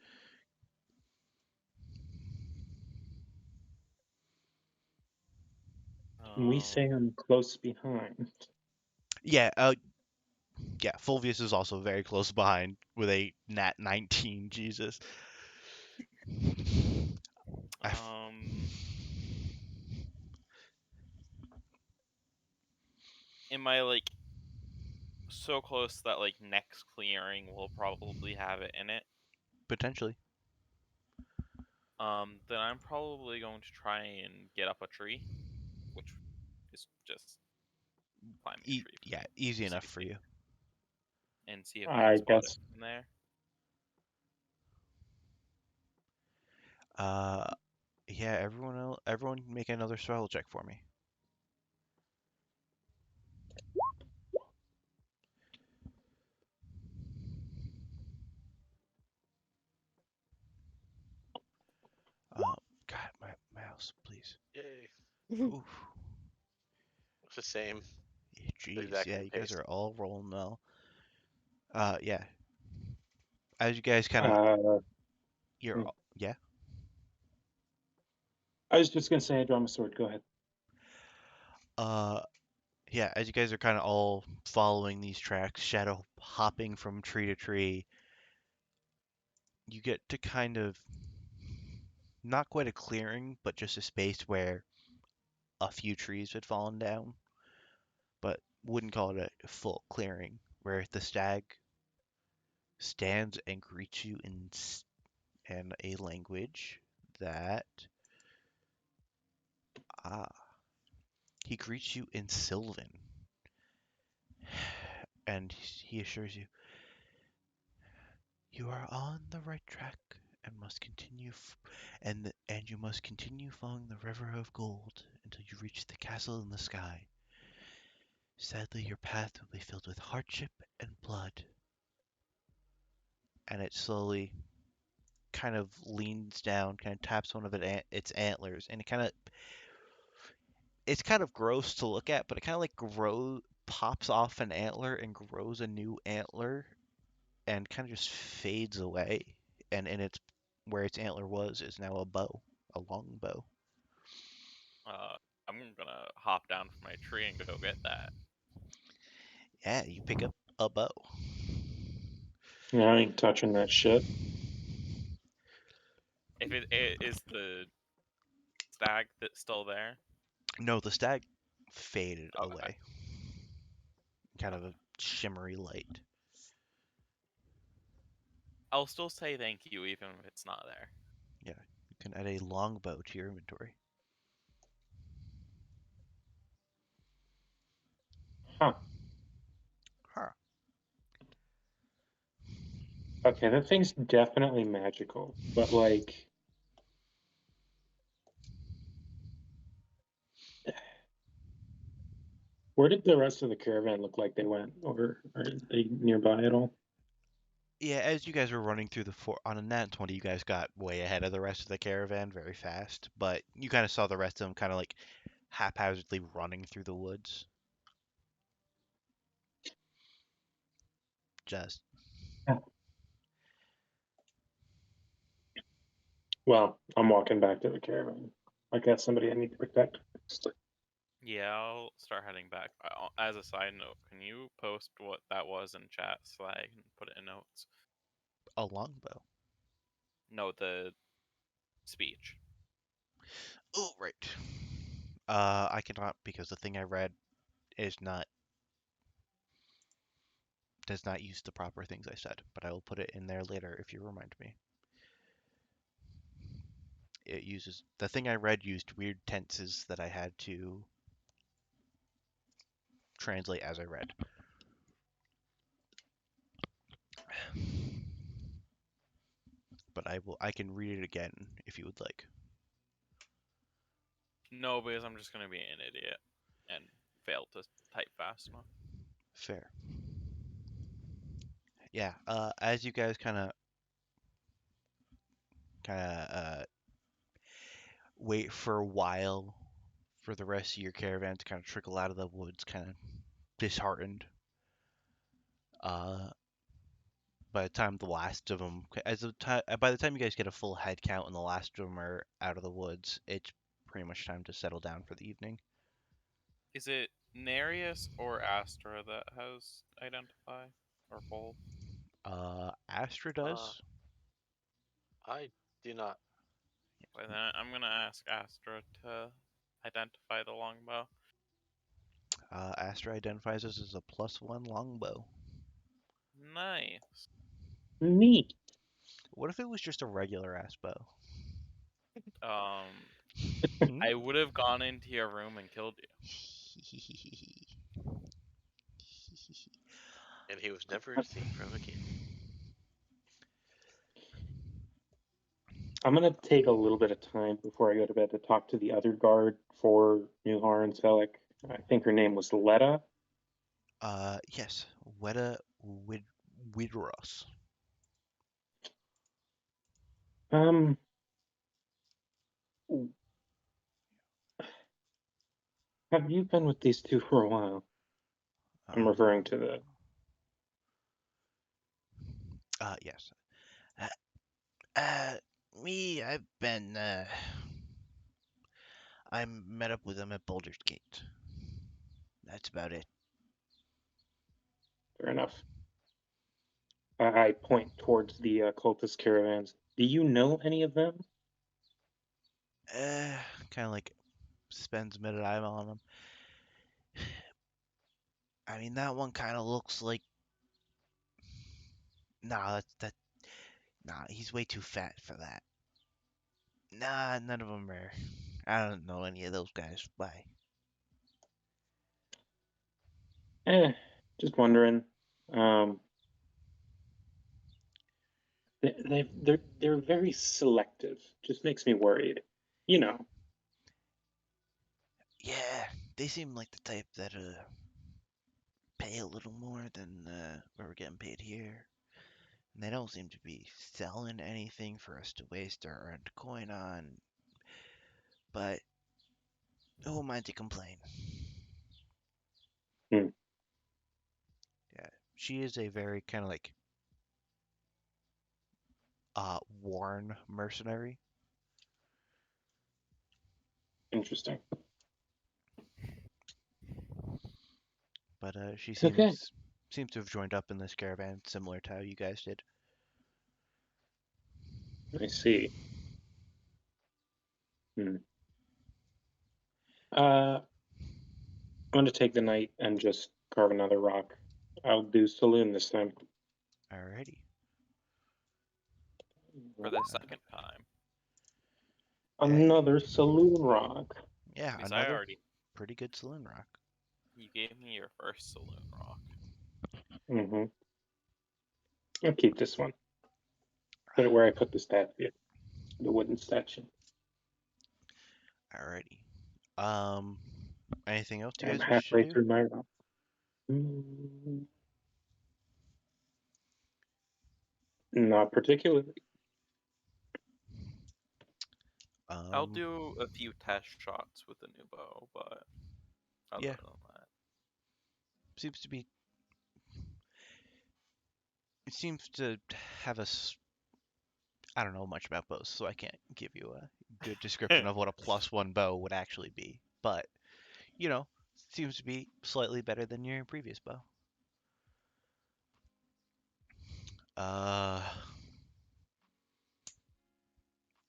Can we say I'm close behind? Yeah, yeah, Fulvius is also very close behind with a nat 19. Jesus. I f- Am I like so close that like next clearing will probably have it in it? Potentially. Then I'm probably going to try and get up a tree, which is just climbing a tree. Yeah, easy See enough if for you- you. And see if I can I spot guess. it in there. Uh, yeah, everyone make another survival check for me. God, my mouse, please. Yay. Oof. It's the same. The Jeez, exact yeah, same you guys pace. are all rolling well. Yeah. As you guys kind of, Uh, yeah. I was just gonna say I draw my sword. Go ahead. Uh, Yeah, as you guys are kind of all following these tracks, shadow hopping from tree to tree, you get to kind of not quite a clearing, but just a space where a few trees had fallen down, but wouldn't call it a full clearing, where the stag stands and greets you in a language that ah he greets you in Sylvan, and he assures you you are on the right track and must continue and you must continue following the river of gold until you reach the castle in the sky. Sadly, your path will be filled with hardship and blood. And it slowly kind of leans down, kind of taps one of its antlers, and it's kind of gross to look at, but it kind of like pops off an antler and grows a new antler, and kind of just fades away. And in its where its antler was is now a long bow. I'm gonna hop down from my tree and go get that. Yeah, you pick up a bow. Yeah, I ain't touching that shit. If it is the stag that's still there. No, the stag faded Okay. away. Kind of a shimmery light. I'll still say thank you even if it's not there. You can add a longbow to your inventory. Huh. Huh. Okay, that thing's definitely magical, but like, where did the rest of the caravan look like they went? Or are they nearby at all? Yeah, as you guys were running through the on a nat 20, you guys got way ahead of the rest of the caravan very fast, but you kind of saw the rest of them kind of like haphazardly running through the woods. Just Well, I'm walking back to the caravan. I got somebody I need to protect. Yeah, I'll start heading back. As a side note, can you post what that was in chat so I can put it in notes? a longbow. No, the speech. Oh, right. I cannot because the thing I read is not does not use the proper things I said, but I will put it in there later if you remind me. It uses the thing I read used weird tenses that I had to translate as I read. But I can read it again if you would like. No, because I'm just gonna be an idiot and fail to type fast enough. Fair. Yeah, as you guys wait for a while for the rest of your caravan to kind of trickle out of the woods, kind of disheartened. Uh, by the time the last of them, by the time you guys get a full head count and the last of them are out of the woods, it's pretty much time to settle down for the evening. Is it Nereus or Astra that has identify, or both? Astra Uh, does. I do not. Well, then I'm gonna ask Astra to identify the longbow. Astra identifies us as a +1 longbow. Nice. Neat. What if it was just a regular ass bow? I would have gone into your room and killed you. And he was never seen from again. I'm gonna take a little bit of time before I go to bed to talk to the other guard for Nuhar and Selek. I think her name was Letta. Yes, Weta Widros. Um, have you been with these two for a while? I'm referring to the. Yes. Me, I met up with them at Baldur's Gate. That's about it. Fair enough. I point towards the cultist caravans. Do you know any of them? Kind of like spends a minute eyeballing him. I mean, that one kind of looks like. Nah, Nah, he's way too fat for that. Nah, none of them are. I don't know any of those guys. Why? Just wondering. They're very selective. Just makes me worried. You know. Yeah, they seem like the type that pay a little more than what we're getting paid here. And they don't seem to be selling anything for us to waste our earned coin on. But who am I to complain? Hmm. Yeah, she is a very kind of like worn mercenary. Interesting. But she Okay. seems to have joined up in this caravan, similar to how you guys did. I see. Hmm. I'm going to take the night and just carve another rock. I'll do saloon this time. Alrighty. For the second time. Another saloon rock. Yeah, Because I another already. pretty good saloon rock. You gave me your first saloon rock. Mm-hmm. I'll keep this one. Put it where I put the statue, the wooden statue. Alrighty. Anything else you I'm guys wish to halfway do? through my rock. Mm, not particularly. I'll do a few test shots with the new bow, but other Yeah. than that. Seems to be. It seems to have us. I don't know much about bows, so I can't give you a good description of what a +1 bow would actually be. But, you know, seems to be slightly better than your previous bow.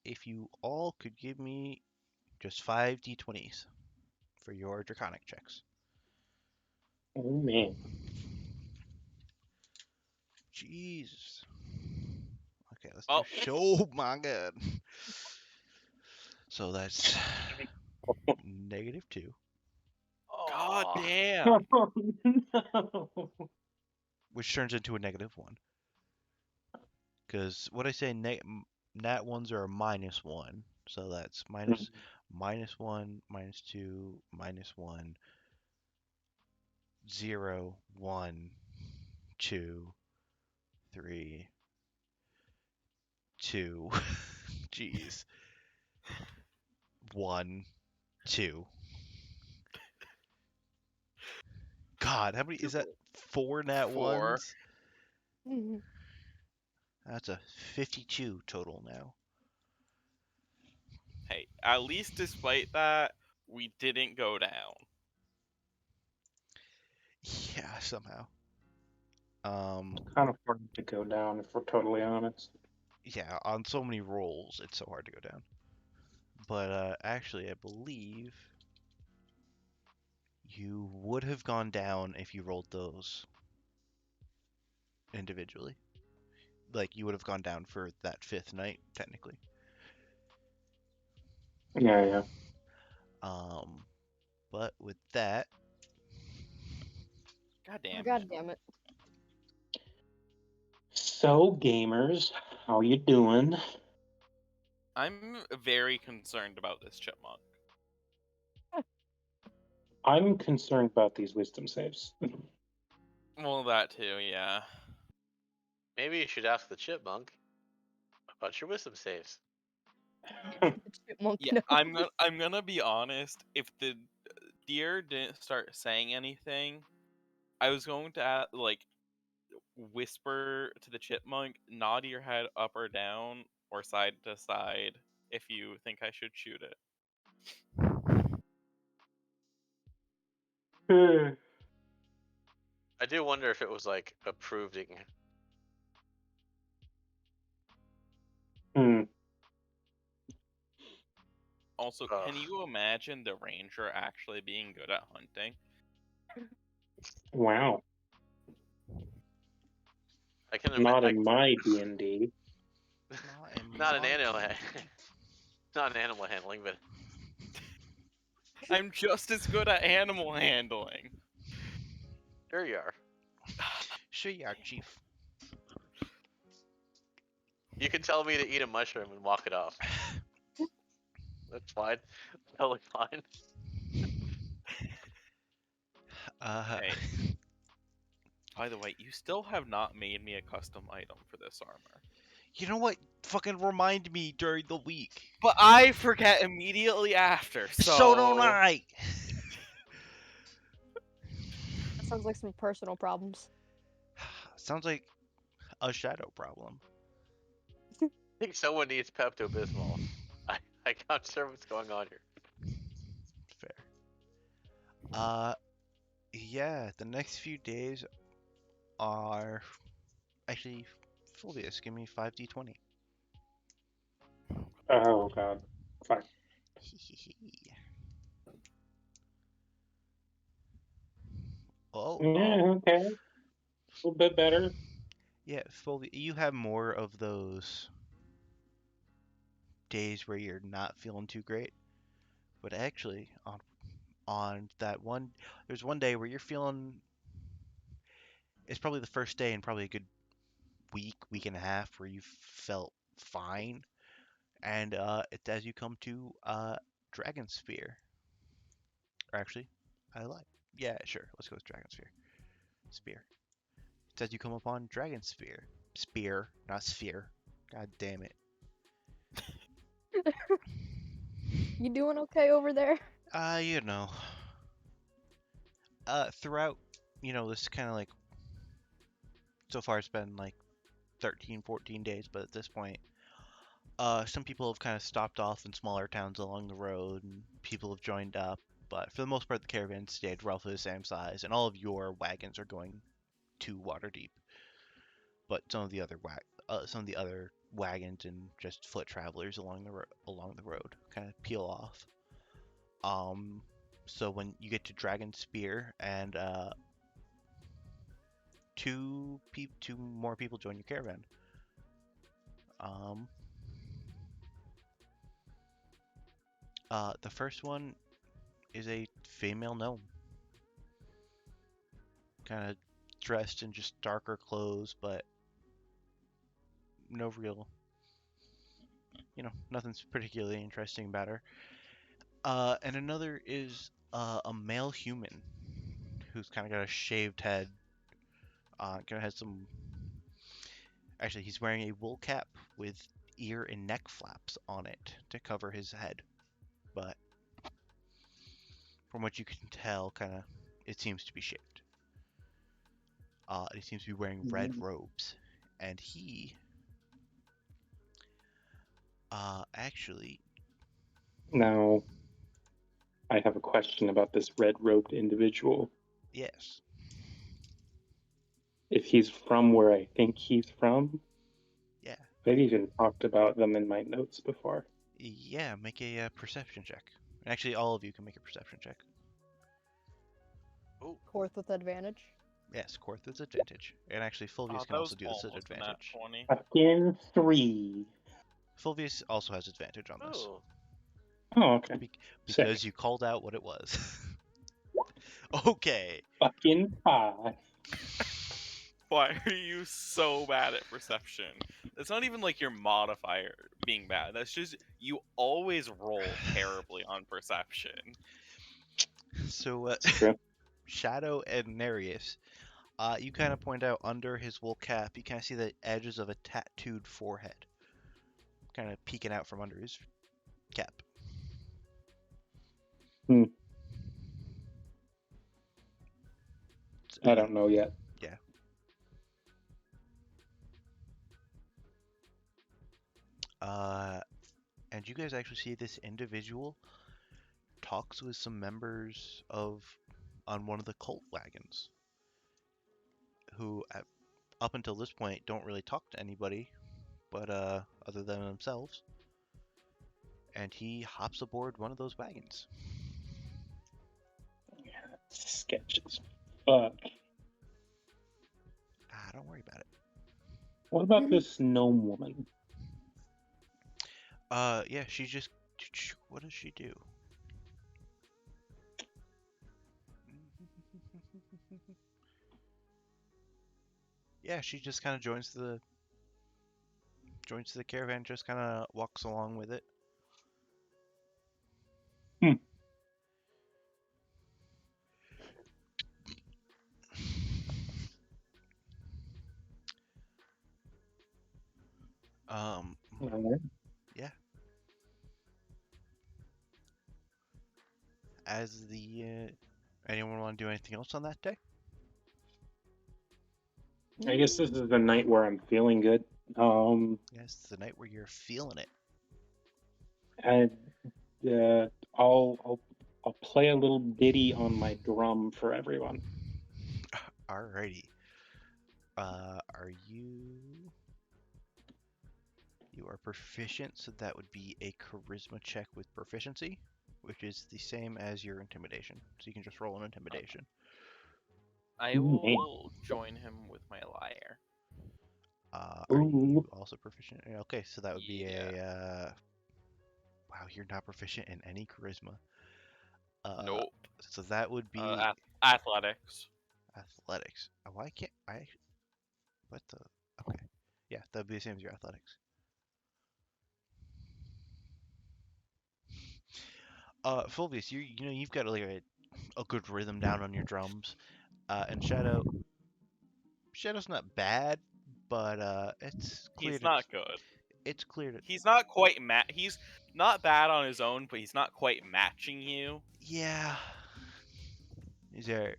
If you all could give me just 5 d20s for your draconic checks. Oh man. Jesus. Okay, let's Oh. do show my god. So that's -2, God Oh, damn! Oh no. which turns into a -1. Because what I say, nat ones are a -1, so that's -1, -2, -1, 0, 1, 2, 3, 2. Jeez. 1, 2. God, how many is that? 4 nat 4. ones? That's a 52 total now. Hey, at least despite that, we didn't go down. Yeah, somehow. Kind of hard to go down if we're totally honest. Yeah, on so many rolls, it's so hard to go down. But actually, I believe you would have gone down if you rolled those individually. Like, you would have gone down for that 5th night, technically. Yeah. But with that, God damn it. God damn it. So gamers, how you doing? I'm very concerned about this chipmunk. I'm concerned about these wisdom saves. Well, that too, yeah. maybe you should ask the chipmunk about your wisdom saves. The chipmunk Yeah, knows. I'm gonna be honest. If the deer didn't start saying anything, I was going to whisper to the chipmunk, nod your head up or down or side to side if you think I should shoot it. I do wonder if it was like approving. Hmm. Also, Ugh. can you imagine the ranger actually being good at hunting? Wow. I can Not imagine. in my D&D. Not an animal. Not an animal handling, but I'm just as good at animal handling. there you are. Sure you are, Chief. You can tell me to eat a mushroom and walk it off. That's fine. Totally fine. Hey. By the way, you still have not made me a custom item for this armor. You know what? Fucking remind me during the week. But I forget immediately after, So don't I. That sounds like some personal problems. Sounds like a shadow problem. I think someone needs Pepto Bismol. I'm not sure what's going on here. Fair. Yeah, the next few days are actually Fulvius. Give me 5d20. Oh god. Fine. Oh, Yeah, okay. A little bit better. yeah, Fulvius. You have more of those days where you're not feeling too great, but actually on that one, there's one day where you're feeling. It's probably the first day in probably a good week and a half where you felt fine, and it's as you come to Dragon Spear. Or actually, I lied. Yeah, sure. Let's go with Dragon Spear. Spear. It says you come upon Dragon Spear. Spear, not sphere. God damn it. You doing okay over there? You know. Throughout, this kind of like, so far it's been like 13, 14 days, but at this point, some people have kind of stopped off in smaller towns along the road, and people have joined up, but for the most part, the caravan stayed roughly the same size, and all of your wagons are going to Waterdeep. But some of the other wagons and just foot travelers along the road kind of peel off. So when you get to Dragon Spear and two more people join your caravan. The first one is a female gnome, kind of dressed in just darker clothes, but no real, nothing's particularly interesting about her. And another is a male human who's kind of got a shaved head. Kind of has some. Actually, he's wearing a wool cap with ear and neck flaps on it to cover his head. But from what you can tell, kind of, it seems to be shaved. He seems to be wearing red robes, and he actually. Now, I have a question about this red-robed individual. Yes. If he's from where I think he's from, Yeah. I've even talked about them in my notes before. Yeah, make a perception check. Actually, all of you can make a perception check. Ooh. Korth with advantage. Yes, Korth is advantage. And actually, Fulvius can also do this at advantage. 20. Fucking 3. Fulvius also has advantage on this. Oh. Oh, okay. Because Sick. you called out what it was. Okay. Fucking 5. Why are you so bad at perception? It's not even like your modifier being bad. That's just you always roll terribly on perception. So, True. Shadow and Nereus, you kind of point out under his wool cap, you kind of see the edges of a tattooed forehead, kind of peeking out from under his cap. I don't know yet. Yeah. And you guys actually see this individual talks with some members of on one of the cult wagons, who up until this point don't really talk to anybody, but other than themselves. And he hops aboard one of those wagons. Sketch as fuck. Don't worry about it. What about this gnome woman? Yeah, she just. What does she do? Yeah, she just kind of joins the caravan, just kind of walks along with it. Yeah. As the anyone want to do anything else on that day? I guess this is the night where I'm feeling good. Yes, it's the night where you're feeling it. And I'll play a little ditty on my drum for everyone. Alrighty. Are you? You are proficient, so that would be a charisma check with proficiency, which is the same as your intimidation. So you can just roll an intimidation. I will join him with my lyre. Are you also proficient? Okay, so that would be Yeah. a. Wow, you're not proficient in any charisma. Nope. So that would be Athletics. athletics. Why can't I? What the? Okay. Yeah, that would be the same as your athletics. Fulvius, you've got like a good rhythm down on your drums. And Shadow's not bad, but it's clear He's not good. It's clear that He's not quite he's not bad on his own, but he's not quite matching you. yeah. Is there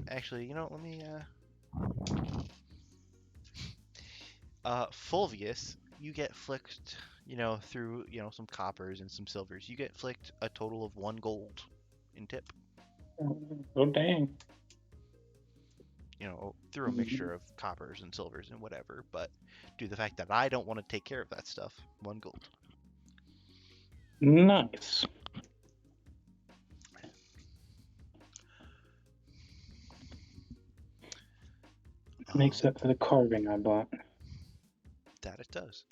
actually, let me Fulvius, you get flicked, through, some coppers and some silvers. You get flicked a total of 1 gold in tip. Oh dang. Through a mixture of coppers and silvers and whatever, but due to the fact that I don't want to take care of that stuff, 1 gold. Nice. Makes up for the carving I bought. That it does.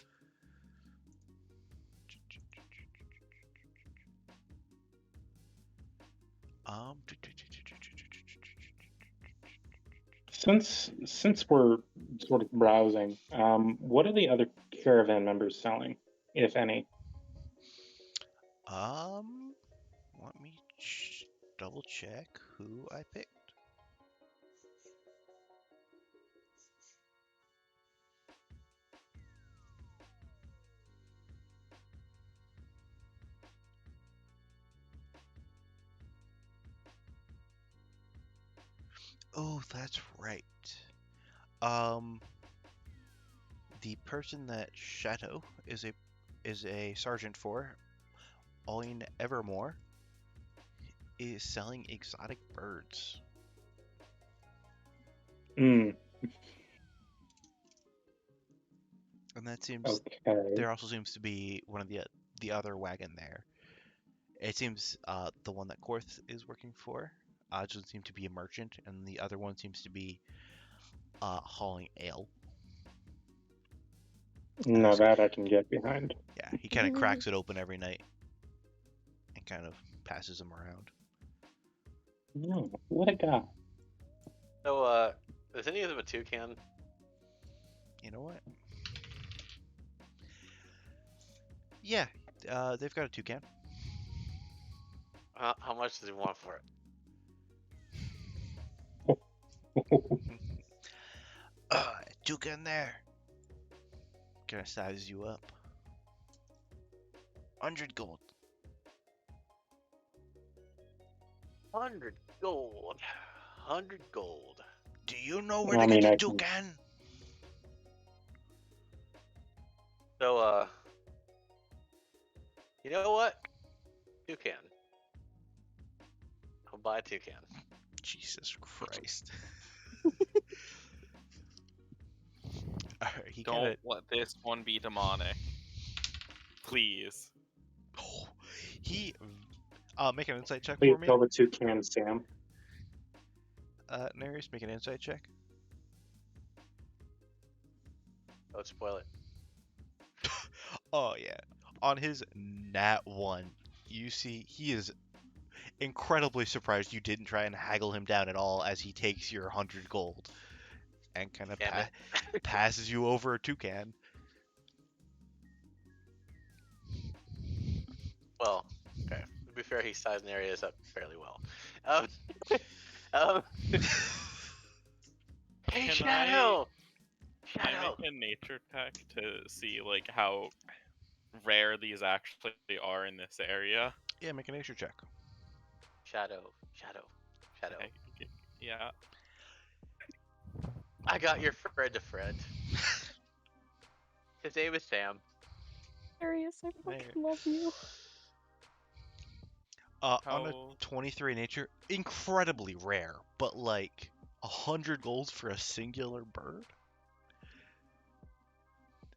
Since we're sort of browsing, what are the other caravan members selling, if any? Let me double check who I picked. Oh, that's right. The person that Shadow is a sergeant for, Oin Evermore, is selling exotic birds. Hmm. And that seems Okay. there also seems to be one of the other wagon there. It seems the one that Korth is working for doesn't seem to be a merchant, and the other one seems to be hauling ale. No, that I can get behind. Yeah, he kind of cracks it open every night and kind of passes them around. No, what a guy. So, is any of them a toucan? You know what? Yeah, they've got a toucan. How much does he want for it? Toucan there. Gonna size you up. 100 gold. 100 gold. 100 gold. Do you know where to get the toucan? So, you know what? Toucan. I'll buy a toucan. Jesus Christ. Alright, he kind Don't of. let this one be demonic. Please. Oh, he. Make an insight check Please for me. tell the toucan, Sam. Nereus, make an insight check. Don't spoil it. Oh yeah. On his nat 1, you see he is incredibly surprised you didn't try and haggle him down at all as he takes your 100 gold and kind of Damn it. passes you over a toucan. Well, okay. To be fair, he sized areas up fairly well. Um, um, hey, Can Shadow! Can I Shadow! make a nature check to see like how rare these actually are in this area? Yeah, make a nature check. Shadow. Shadow. Shadow. Yeah. I got your friend. His name is Sam. Darius, I There. fucking love you. On a How 23 nature, incredibly rare, but like 100 golds for a singular bird?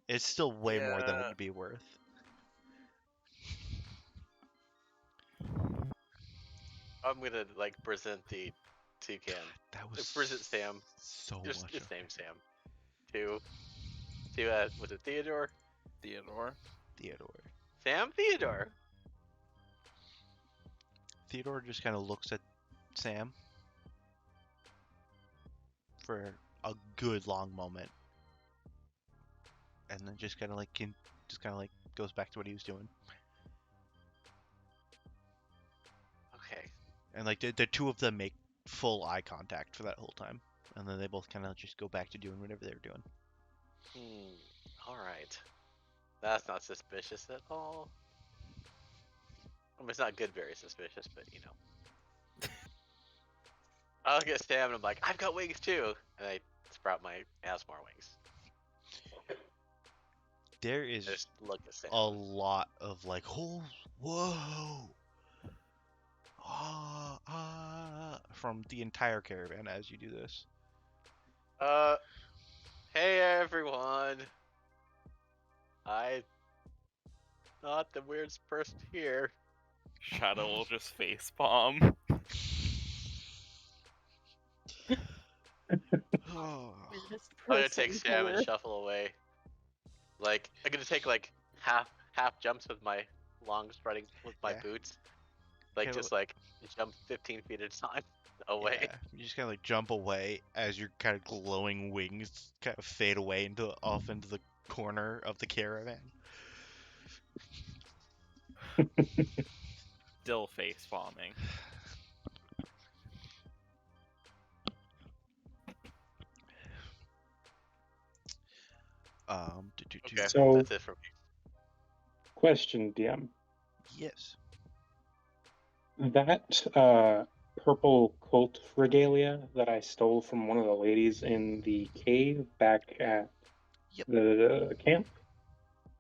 It's still way more than Yeah. it'd be worth. I'm gonna like present the toucan. That was Present Sam. so Just much. name Sam. To was it Theodore? Theodore? Theodore. Sam Theodore. Theodore just kind of looks at Sam for a good long moment, and then just kind of like goes back to what he was doing. Okay. And like the two of them make full eye contact for that whole time, and then they both kind of just go back to doing whatever they're doing. Alright. That's not suspicious at all. I mean, it's not good, very suspicious, but you know. I look at Sam and I'm like, I've got wings too! And I sprout my Asmar wings. There I is just look at Sam. a lot of like, oh, whoa, from the entire caravan as you do this. Hey everyone! I'm not the weirdest person here. Shadow will just facepalm. Weirdest I'm gonna take person Sam and here. shuffle away. Like, I'm gonna take like half jumps with my long striding with my Yeah. boots. Like, Kinda just like jump 15 feet at a time away. Yeah, you just kind of like jump away as your kind of glowing wings kind of fade away off into the corner of the caravan. Still facepalming. Okay, So- that's it for me. Question, DM. Yes. That purple cult regalia that I stole from one of the ladies in the cave back at Yep. the camp,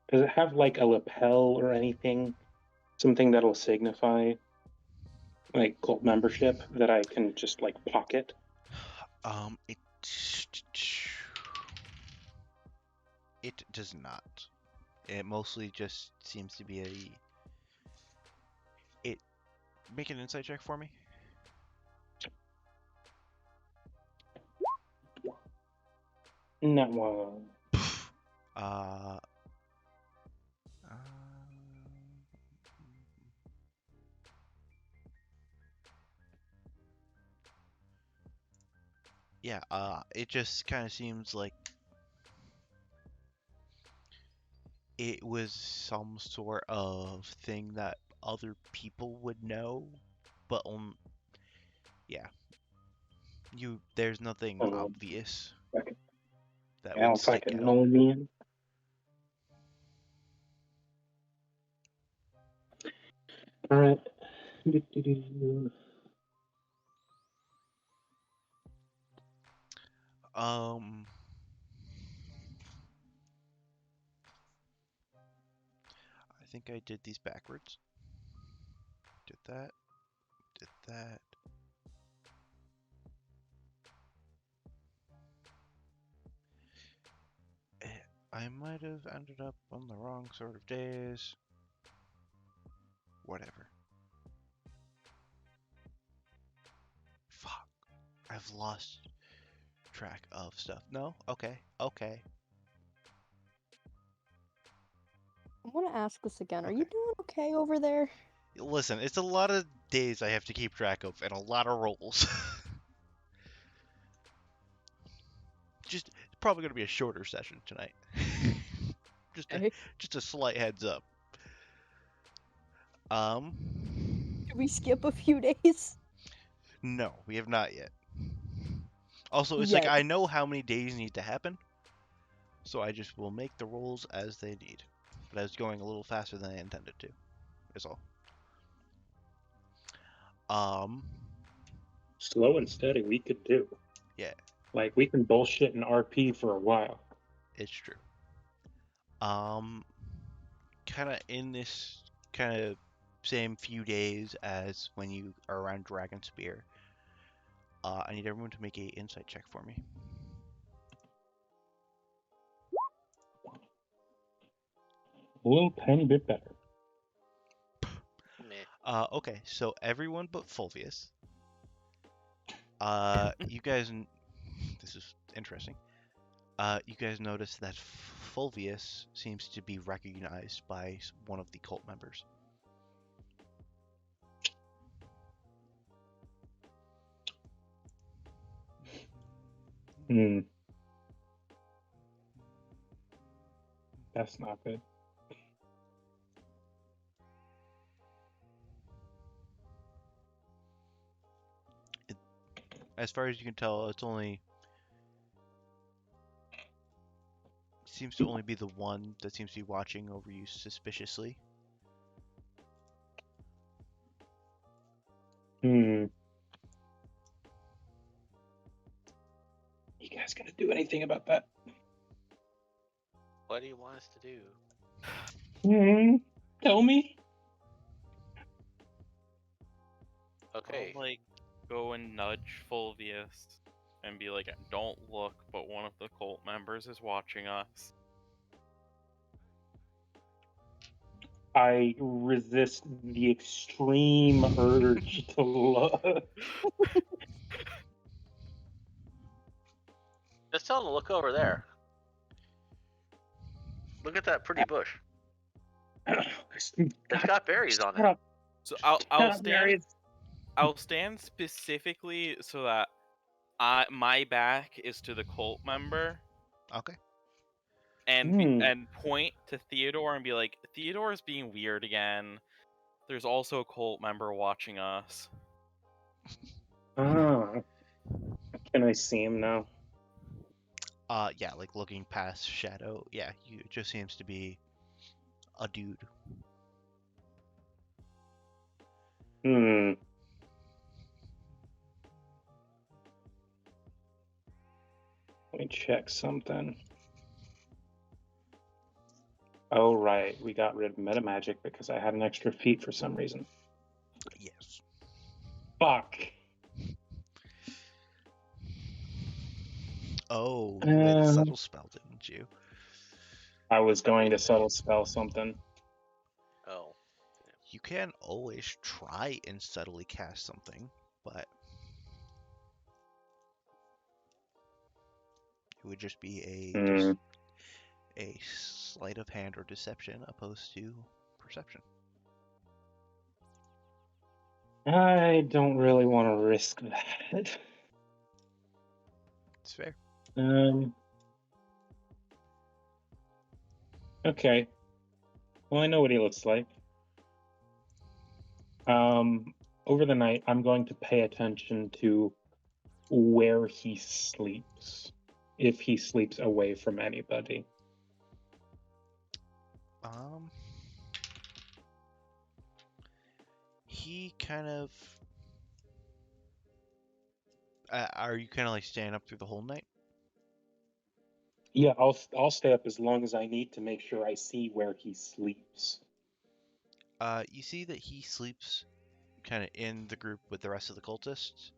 does it have like a lapel or anything? Something that'll signify like cult membership that I can just like pocket? It does not. It mostly just seems to be it. Make an insight check for me. Not one. Uh, yeah, it just kind of seems like it was some sort of thing that other people would know, but yeah, there's nothing obvious Like that would Alpha stick out. Nomian. Alright. I think I did these backwards. Did that. Did that. I might have ended up on the wrong sort of days. Whatever. Fuck. I've lost track of stuff. No? Okay. Okay. I want to ask this again. Are you Okay. doing okay over there? Listen, it's a lot of days I have to keep track of and a lot of rolls. Just it's probably gonna be a shorter session tonight. just a Okay. just a slight heads up. Um Should we skip a few days? no, we have not yet. Also, it's like Yet. I know how many days need to happen, so I just will make the rolls as they need. But I was going a little faster than I intended to. Is all. Um Slow and steady, we could do. Yeah. Like, we can bullshit in RP for a while. It's true. Kind of in this kind of same few days as when you are around Dragon Spear. I need everyone to make a insight check for me. A little tiny bit better. Meh. Okay, so everyone but Fulvius. You guys, this is interesting. You guys notice that Fulvius seems to be recognized by one of the cult members. Hmm. That's not good. As far as you can tell, it's only seems to only be the one that seems to be watching over you suspiciously. Hmm. You guys gonna do anything about that? What do you want us to do? Tell me. Okay. I'll, like, go and nudge Fulvius and be like, don't look, but one of the cult members is watching us. I resist the extreme urge to look. Just tell him to look over there. Look at that pretty bush. It's got berries on Shut it. up. So Shut up, Darius. I'll stand specifically so that my back is to the cult member Okay. and Hmm. and point to Theodore and be like, Theodore's being weird again. There's also a cult member watching us. Ah. Can I see him now? Yeah, like looking past Shadow. Yeah, it just seems to be a dude. Hmm. Let me check something. Oh, right. We got rid of meta magic because I had an extra feat for some reason. Yes. Fuck. Oh, you had subtle spell, didn't you? I was going to subtle spell something. Oh. You can always try and subtly cast something, but it would just be Hmm. a sleight of hand or deception opposed to perception. I don't really want to risk that. It's fair. Okay. Well, I know what he looks like. Over the night, I'm going to pay attention to where he sleeps, if he sleeps away from anybody. He kind of. Are you kind of like staying up through the whole night? Yeah, I'll stay up as long as I need to make sure I see where he sleeps. You see that he sleeps kind of in the group with the rest of the cultists.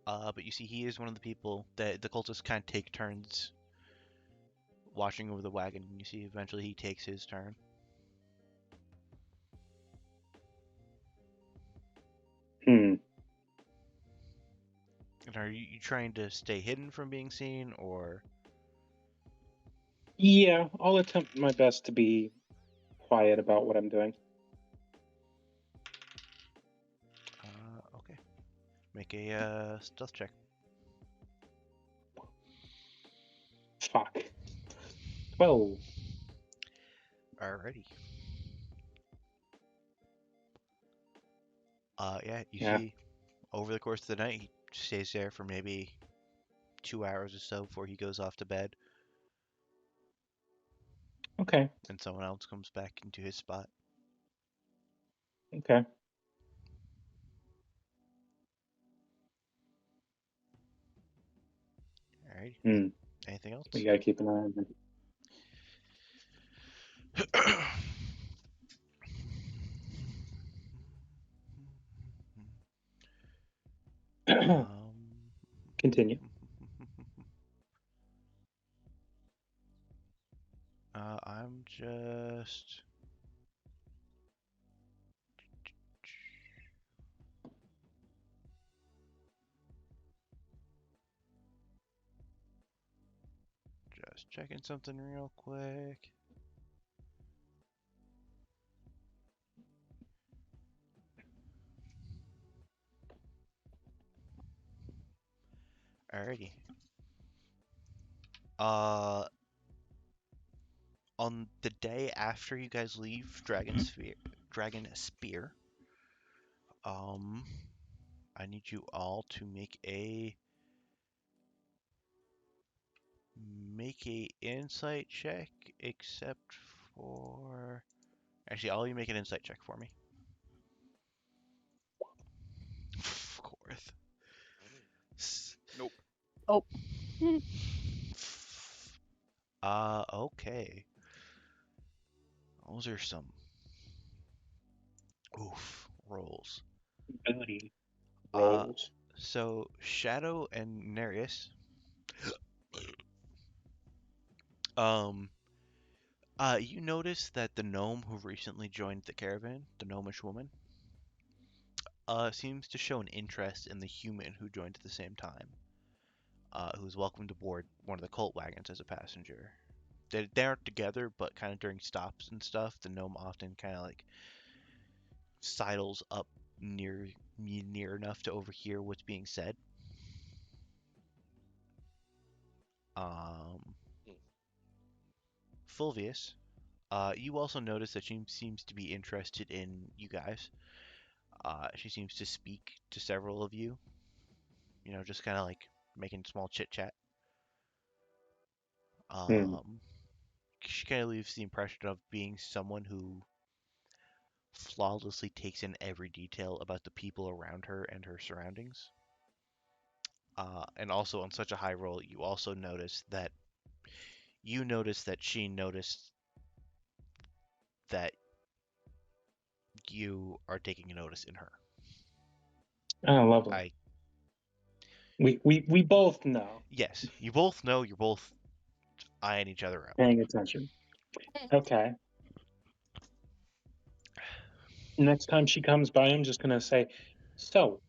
But you see he is one of the people that the cultists kind of take turns watching over the wagon, and you see eventually he takes his turn. Hmm. And are you trying to stay hidden from being seen, or Yeah, I'll attempt my best to be quiet about what I'm doing. okay? Make a stealth check. Fuck. 12. Alrighty. Yeah, you Yeah. see, over the course of the night, he stays there for maybe 2 hours or so before he goes off to bed, Okay. and someone else comes back into his spot. Okay. Alright. Hmm. Anything else? We gotta keep an eye on him. um, Continue. I'm just checking something real quick. Alrighty. On the day after you guys leave Dragon Spear, I need you all to make a insight check, except for actually, all you make an insight check for me. Of course. Nope. Oh. Okay. Those are some rolls. Ability Uh, rolls. so Shadow and Nereus, um, you notice that the gnome who recently joined the caravan, the gnomish woman, seems to show an interest in the human who joined at the same time, who's welcomed aboard one of the cult wagons as a passenger. They aren't together, but kind of during stops and stuff, the gnome often kind of like sidles up near enough to overhear what's being said. Um, Hmm. Fulvius, you also notice that she seems to be interested in you guys. She seems to speak to several of you. You know, just kind of like making small chit chat. Hmm. She kind of leaves the impression of being someone who flawlessly takes in every detail about the people around her and her surroundings. And also on such a high roll, you also notice that she noticed that you are taking a notice in her. Oh, lovely. We both know. Yes, you both know you're both eyeing each other out. Paying attention. Okay. Next time she comes by, I'm just gonna say, so.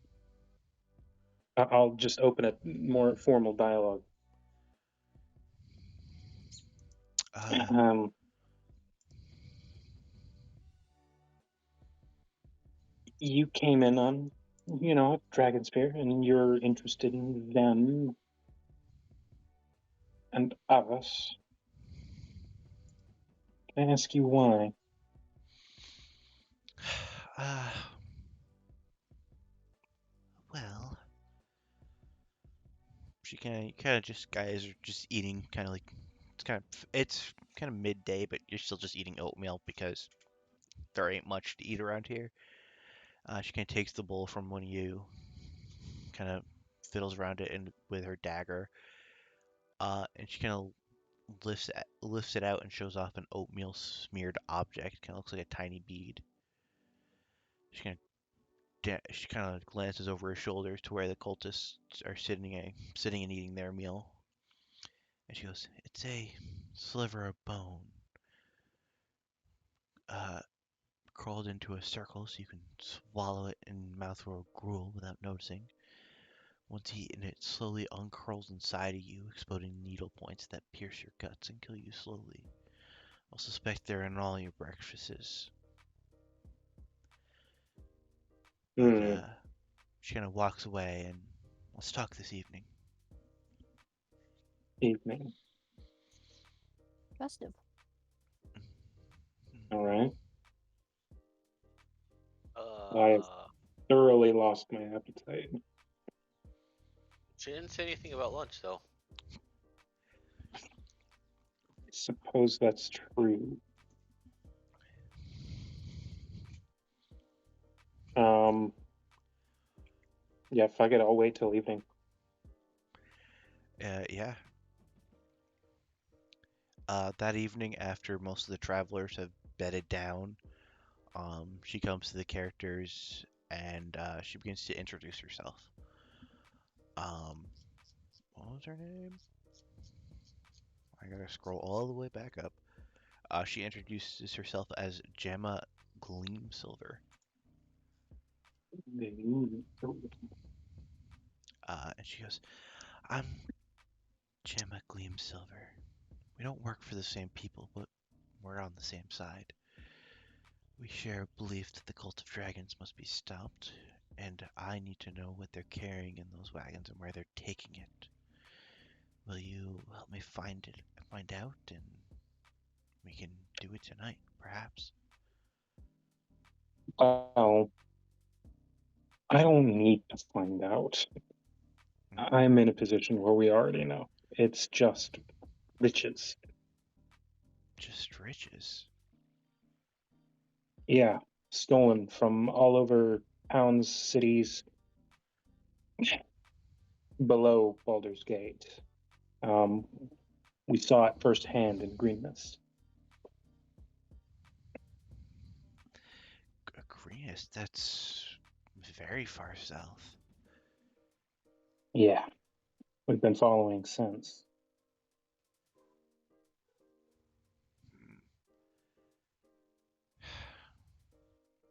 I'll just open a more formal dialogue. Uh, Um, you came in on, Dragon Spear, and you're interested in them and us. Can I ask you why? uh, well, she kind of just guys are just eating kind of like it's kind of midday, but you're still just eating oatmeal because there ain't much to eat around here. She kind of takes the bowl from one of you, kind of fiddles around it and with her dagger, and she kind of lifts it out and shows off an oatmeal smeared object. Kind of looks like a tiny bead. She kind of glances over her shoulders to where the cultists are sitting and eating their meal, and she goes, sliver of bone uh, crawled into a circle so you can swallow it in mouthful gruel without noticing. Once eaten, it slowly uncurls inside of you, exploding needle points that pierce your guts and kill you slowly. I'll suspect they're in all your breakfasts. Hmm. She kind of walks away and let's talk this evening. Evening. Festive. All right. Uh, Thoroughly lost my appetite. she didn't say anything about lunch though. I suppose that's true. Yeah, fuck it. I'll wait till evening. Yeah. That evening, after most of the travelers have bedded down, she comes to the characters and she begins to introduce herself. What was her name? I gotta scroll all the way back up. She introduces herself as Gemma Gleamsilver. And she goes, I'm Gemma Gleamsilver. We don't work for the same people, but we're on the same side. We share a belief that the cult of dragons must be stopped, and I need to know what they're carrying in those wagons and where they're taking it. Will you help me find out, and we can do it tonight, perhaps? Well, I don't need to find out. I'm in a position where we already know. It's just riches. Just riches. Yeah, stolen from all over towns, cities below Baldur's Gate. We saw it firsthand in Green Mist. Greenest, that's very far south. Yeah, we've been following since.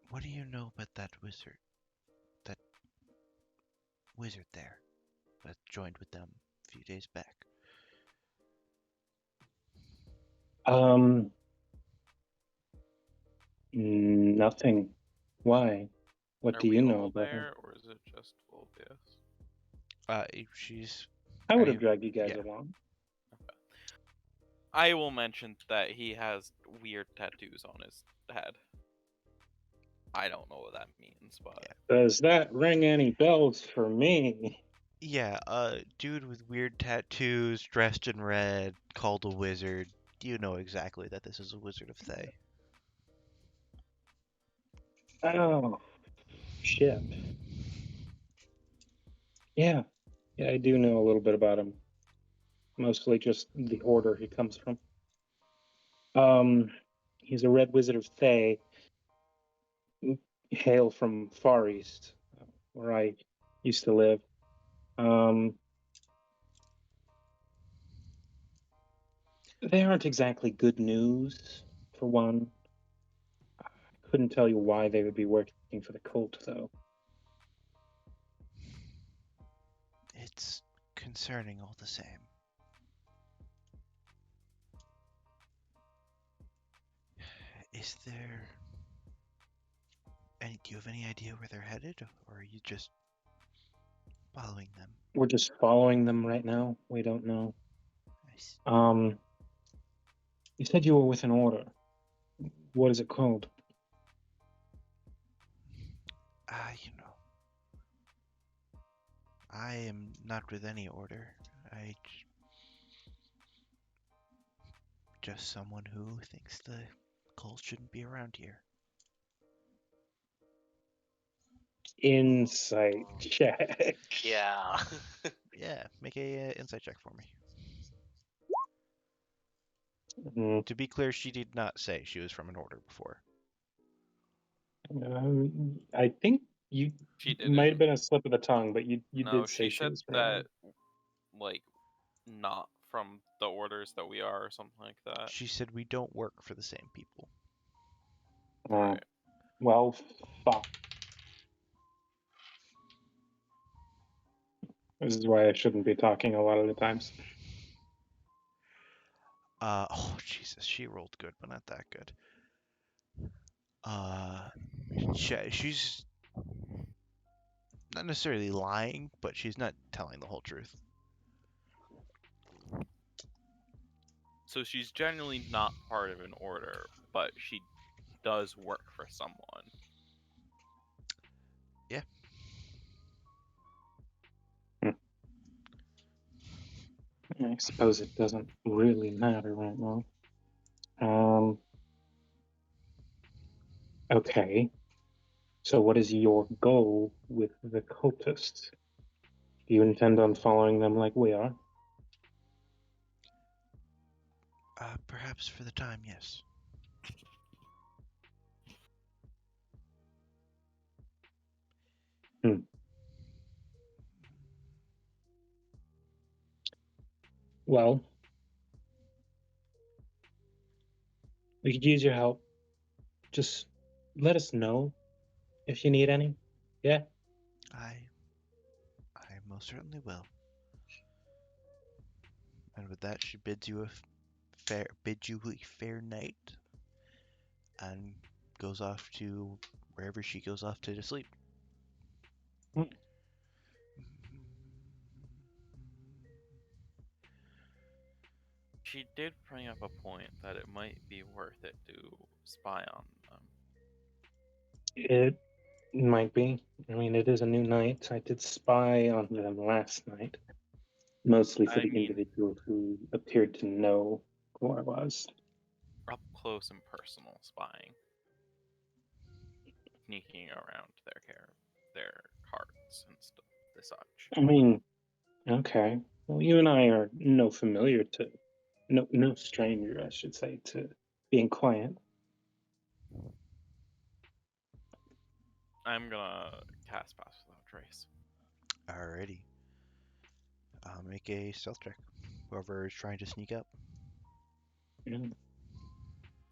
What do you know about that wizard? That wizard there that joined with them a few days back? Nothing. Why? What Are do we you know all about her? there, or is it just Volbius? She's. I would Are have you- dragged you guys yeah. along. I will mention that he has weird tattoos on his head. I don't know what that means, but Does that ring any bells for me? Yeah, dude with weird tattoos, dressed in red, called a wizard. You know exactly that this is a wizard of Thay. Oh, shit. Yeah, I do know a little bit about him. Mostly just the order he comes from. He's a red wizard of Thay, hail from Far East, where I used to live. They aren't exactly good news, for one. I couldn't tell you why they would be working for the cult, though. It's concerning all the same. Is there any? Do you have any idea where they're headed, or are you just following them? We're just following them right now. We don't know. Nice. You said you were with an order. What is it called? You know, I am not with any order. Just someone who thinks the cult shouldn't be around here. Insight check. Yeah. Yeah, make a insight check for me. Mm, To be clear, she did not say she was from an order before. I think you she it didn't. might have been a slip of the tongue, but you No, did say she said was from an order. that, like, not from the orders that we are, or something like that. She said we don't work for the same people. Right. Well, fuck. This is why I shouldn't be talking a lot of the times. Oh Jesus, she rolled good, but not that good. She's not necessarily lying, but she's not telling the whole truth. So she's generally not part of an order, but she does work for someone. Yeah. I suppose it doesn't really matter right now. Okay. So what is your goal with the cultists? Do you intend on following them like we are? Perhaps for the time, yes. Well, we could use your help. Just let us know if you need any. Yeah? I most certainly will. And with that, she bids you a fair night, and goes off to wherever she goes off to sleep. Hmm. She did bring up a point that it might be worth it to spy on them. It might be. I mean, it is a new night. I did spy on them last night, mostly for I the mean- individual who appeared to know who I was. Up close and personal spying. Sneaking around their carts and stuff, the such. I mean, okay. Well, you and I are no stranger, I should say, to being quiet. I'm gonna cast Pass Without Trace. Alrighty. Make a stealth check. Whoever is trying to sneak up. Yeah.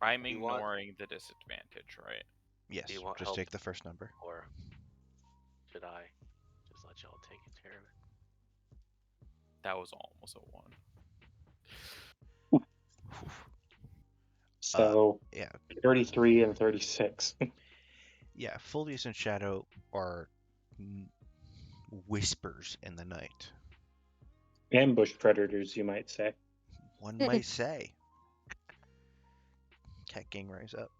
I'm You want- ignoring the disadvantage, right? Yes, you want just help? take the first number. Or should I just let y'all take care of it? That was almost a 1. So Yeah, 33 and 36. yeah. Fulvius and Shadow are whispers in the night. Ambush predators, you might say. One might say. Cat Gang rise up.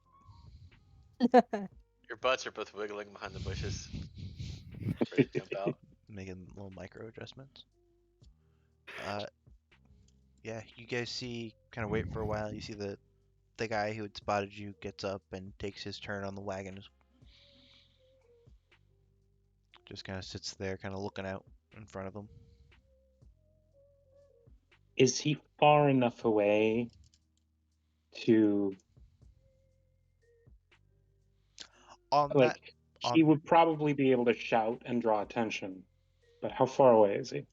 Your butts are both wiggling behind the bushes. Ready to jump out. Making little micro adjustments. Yeah, you guys see, kind of wait for a while. You see the guy who had spotted you gets up and takes his turn on the wagon. Just kind of sits there, kind of looking out in front of him. Is he far enough away to On that, like he would probably be able to shout and draw attention, but how far away is he?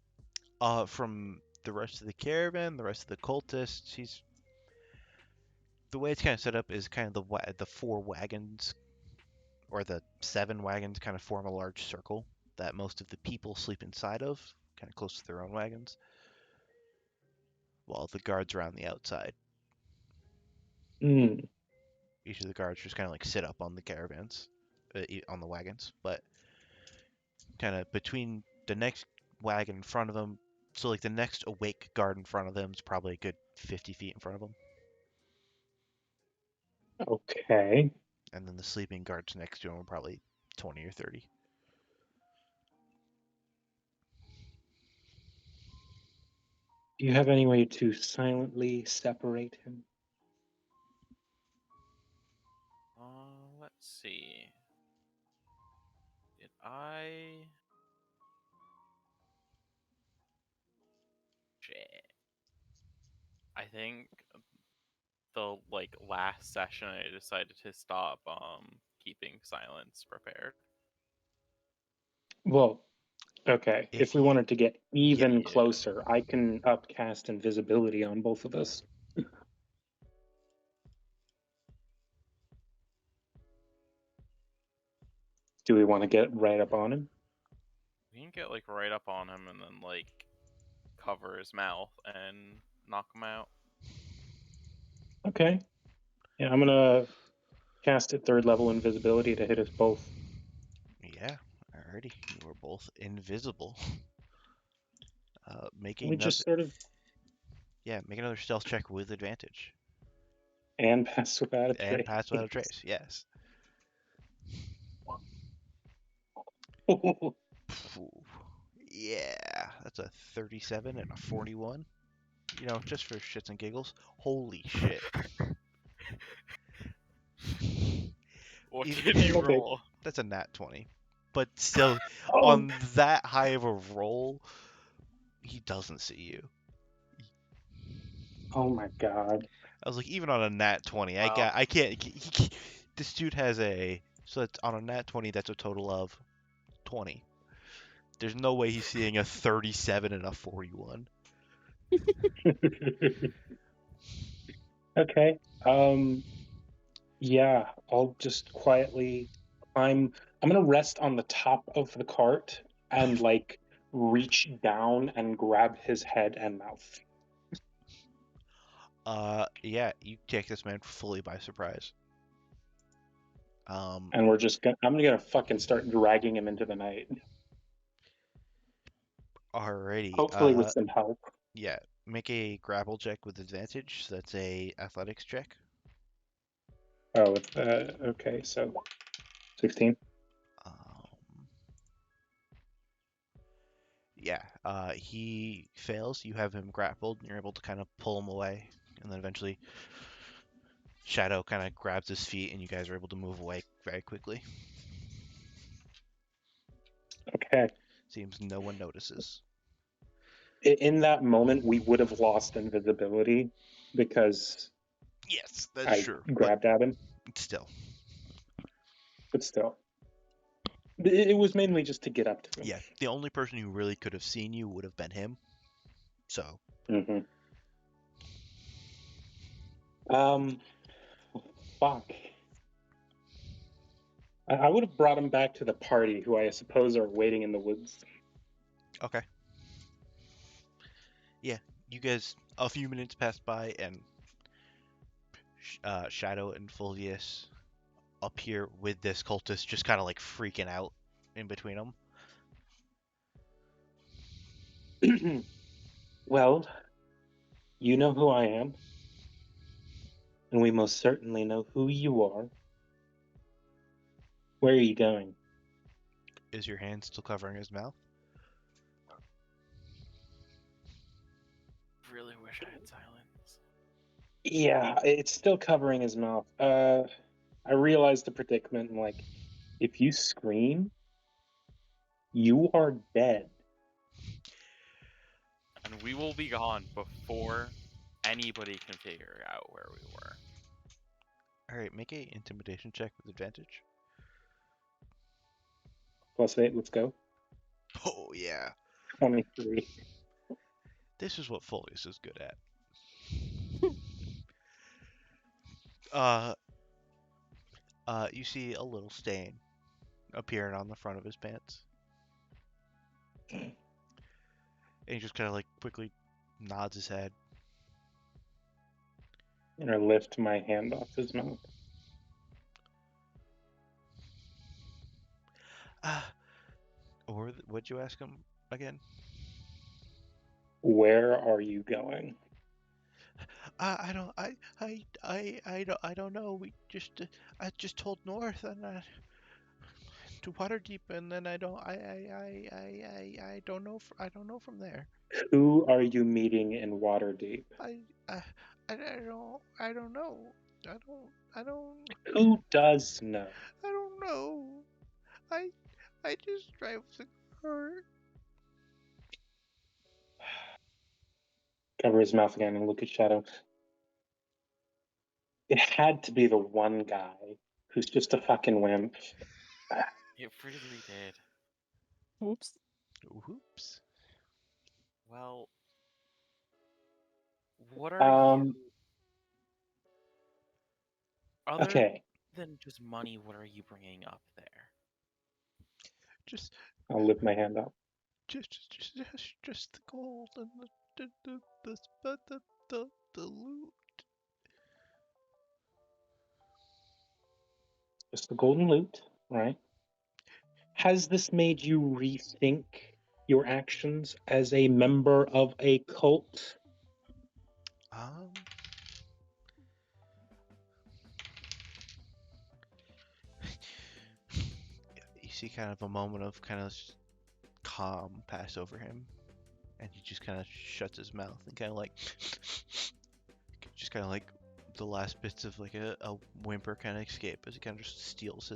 from the rest of the caravan, the rest of the cultists, he's the way it's kind of set up is kind of the 4 wagons or the 7 wagons kind of form a large circle that most of the people sleep inside of, kind of close to their own wagons, while the guards are on the outside. Hmm. Each of the guards just kind of like sit up on the caravans, on the wagons, but kind of between the next wagon in front of them, so like the next awake guard in front of them is probably a good 50 feet in front of them, Okay. and then the sleeping guards next to him are probably 20 or 30. Do you have any way to silently separate him? Let's see. Did I? Shit. I think the last session I decided to stop keeping silence prepared. Well, Okay, If if we you- wanted to get even yeah. closer, I can upcast invisibility on both of us. Do we want to get right up on him? We can get like right up on him and then like cover his mouth and knock him out. Okay. Yeah, I'm gonna cast it 3rd level invisibility to hit us both. Yeah, alrighty. You are both invisible. Make We another, just sort of make another stealth check with advantage and pass without a and trace. pass without a trace. Yes. Phew. Yeah, that's a 37 and a 41. You know, just for shits and giggles. Holy shit. What Even- did you Okay. roll? That's a nat 20. But still, Oh. on that high of a roll, he doesn't see you. Oh my god. I was like, even on a nat 20, Wow. I can't. This dude has so that's on a nat 20, that's a total of 20. There's no way he's seeing a 37 and a 41. Okay. Yeah, I'll just quietly I'm gonna rest on the top of the cart and like reach down and grab his head and mouth. Yeah, you take this man fully by surprise. And we're just gonna I'm gonna fucking start dragging him into the night. Alrighty. Hopefully with some help. Yeah, make a grapple check with advantage. So that's a athletics check. Oh, okay, so 16. Yeah, he fails. You have him grappled, and you're able to kind of pull him away, and then eventually Shadow kind of grabs his feet, and you guys are able to move away very quickly. Okay. Seems no one notices. In that moment, we would have lost invisibility because Yes, that's I true. grabbed at him, But still, but still. It was mainly just to get up to him. yeah, the only person who really could have seen you would have been him. So, Mm-hmm. Fuck. I would have brought him back to the party, who I suppose are waiting in the woods. okay. Yeah, you guys, a few minutes pass by, and Shadow and Fulvius up here with this cultist just kind of like freaking out in between them. Well, you know who I am, and we most certainly know who you are. Where are you going? Is your hand still covering his mouth? Really wish I had silence. Yeah, it's still covering his mouth. I realized the predicament, and like, if you scream, you are dead. And we will be gone before anybody can figure out where we were. Alright, make a intimidation check with advantage. +8, let's go. Oh, yeah. 23. This is what Fulvius is good at. You see a little stain appearing on the front of his pants. And he just kind of like quickly nods his head. And I lift my hand off his mouth. What'd you ask him again? Where are you going? I don't know. I just told North and to Waterdeep, and then I don't know. I don't know from there. Who are you meeting in Waterdeep? I don't know. I don't. Who does know? I don't know. I just drive the car. Cover his mouth again and look at Shadow. It had to be the one guy who's just a fucking wimp. It really did. Oops. Whoops. Well, what are Um, you other okay, than just money? What are you bringing up there? Just, I'll lift my hand up. just the gold and the loot. Just the golden loot, right? Has this made you rethink your actions as a member of a cult? Um. You see kind of a moment of kind of calm pass over him, and he just kind of shuts his mouth and kind of like, just kind of like the last bits of like a whimper kind of escape as he kind of just steals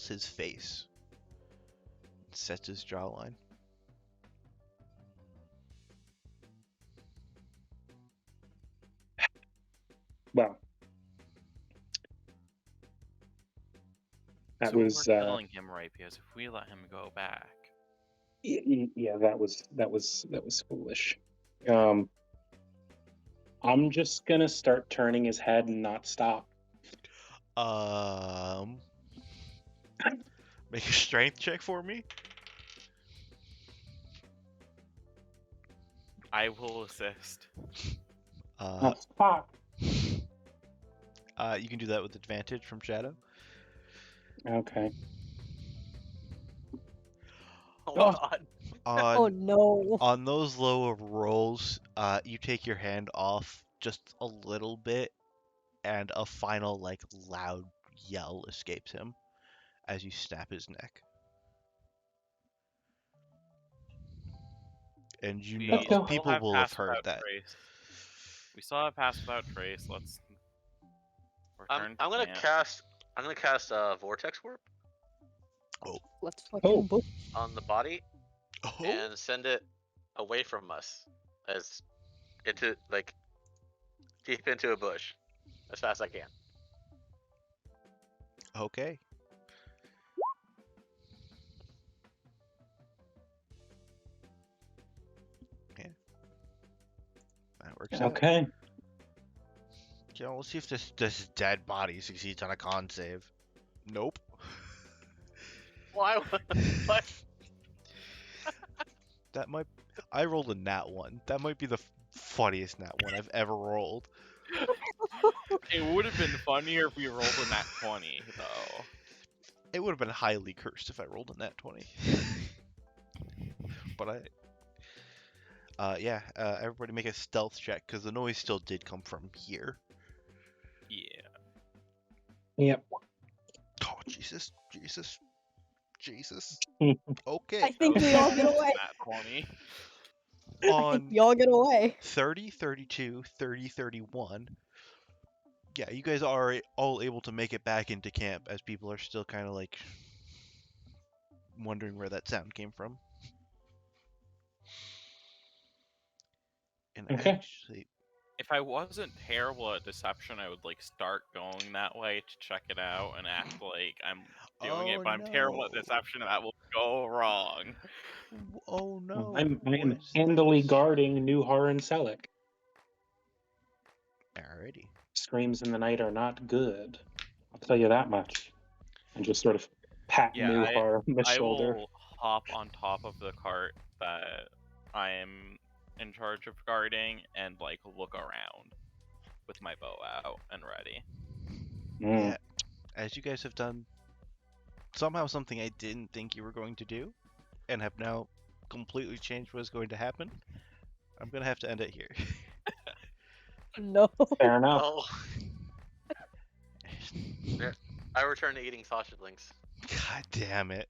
his face, sets his jawline. Well, that So was we're killing him, right? Because if we let him go back, yeah, that was foolish. I'm just gonna start turning his head and not stop. Make a strength check for me. I will assist. Oh, fuck. You can do that with advantage from Shadow. Okay. Oh, Oh. God. Oh no. On those lower rolls, you take your hand off just a little bit, and a final like loud yell escapes him as you snap his neck. And you We know Let's go. still people have will have Pass heard Without that. Trace. We still have Pass Without Trace. Let's return I'm to gonna camp. cast Vortex Warp Let's Oh. fucking book. on the body Oh, and send it away from us, as into like deep into a bush, as fast as I can. okay. Yeah, that works out. Okay. Yeah, we'll see if this dead body succeeds on a con save. Nope. Why? What? That might. I rolled a nat 1. That might be the funniest nat 1 I've ever rolled. It would have been funnier if we rolled a nat 20, though. It would have been highly cursed if I rolled a nat 20. But everybody make a stealth check because the noise still did come from here. Yeah. Yep. Oh, Jesus. I Okay. think we all get away. Nat 20. I think On we all get away. 30, 32, 30, 31. Yeah, you guys are all able to make it back into camp as people are still kind of like wondering where that sound came from. And Okay. actually, If I wasn't terrible at deception, I would like start going that way to check it out and act like I'm doing it. But I'm terrible at deception, and that will go wrong. Oh no! I am what is handily this? guarding Nuhar and Selek. Alrighty. Screams in the night are not good. I'll tell you that much. And just sort of pat Yeah, Nuhar on the I shoulder. will hop on top of the cart that I am in charge of guarding and like look around with my bow out and ready. Mm. Yeah, as you guys have done somehow something I didn't think you were going to do, and have now completely changed what is going to happen, I'm gonna have to end it here. No. Fair enough. Oh, I return to eating sausage links. God damn it.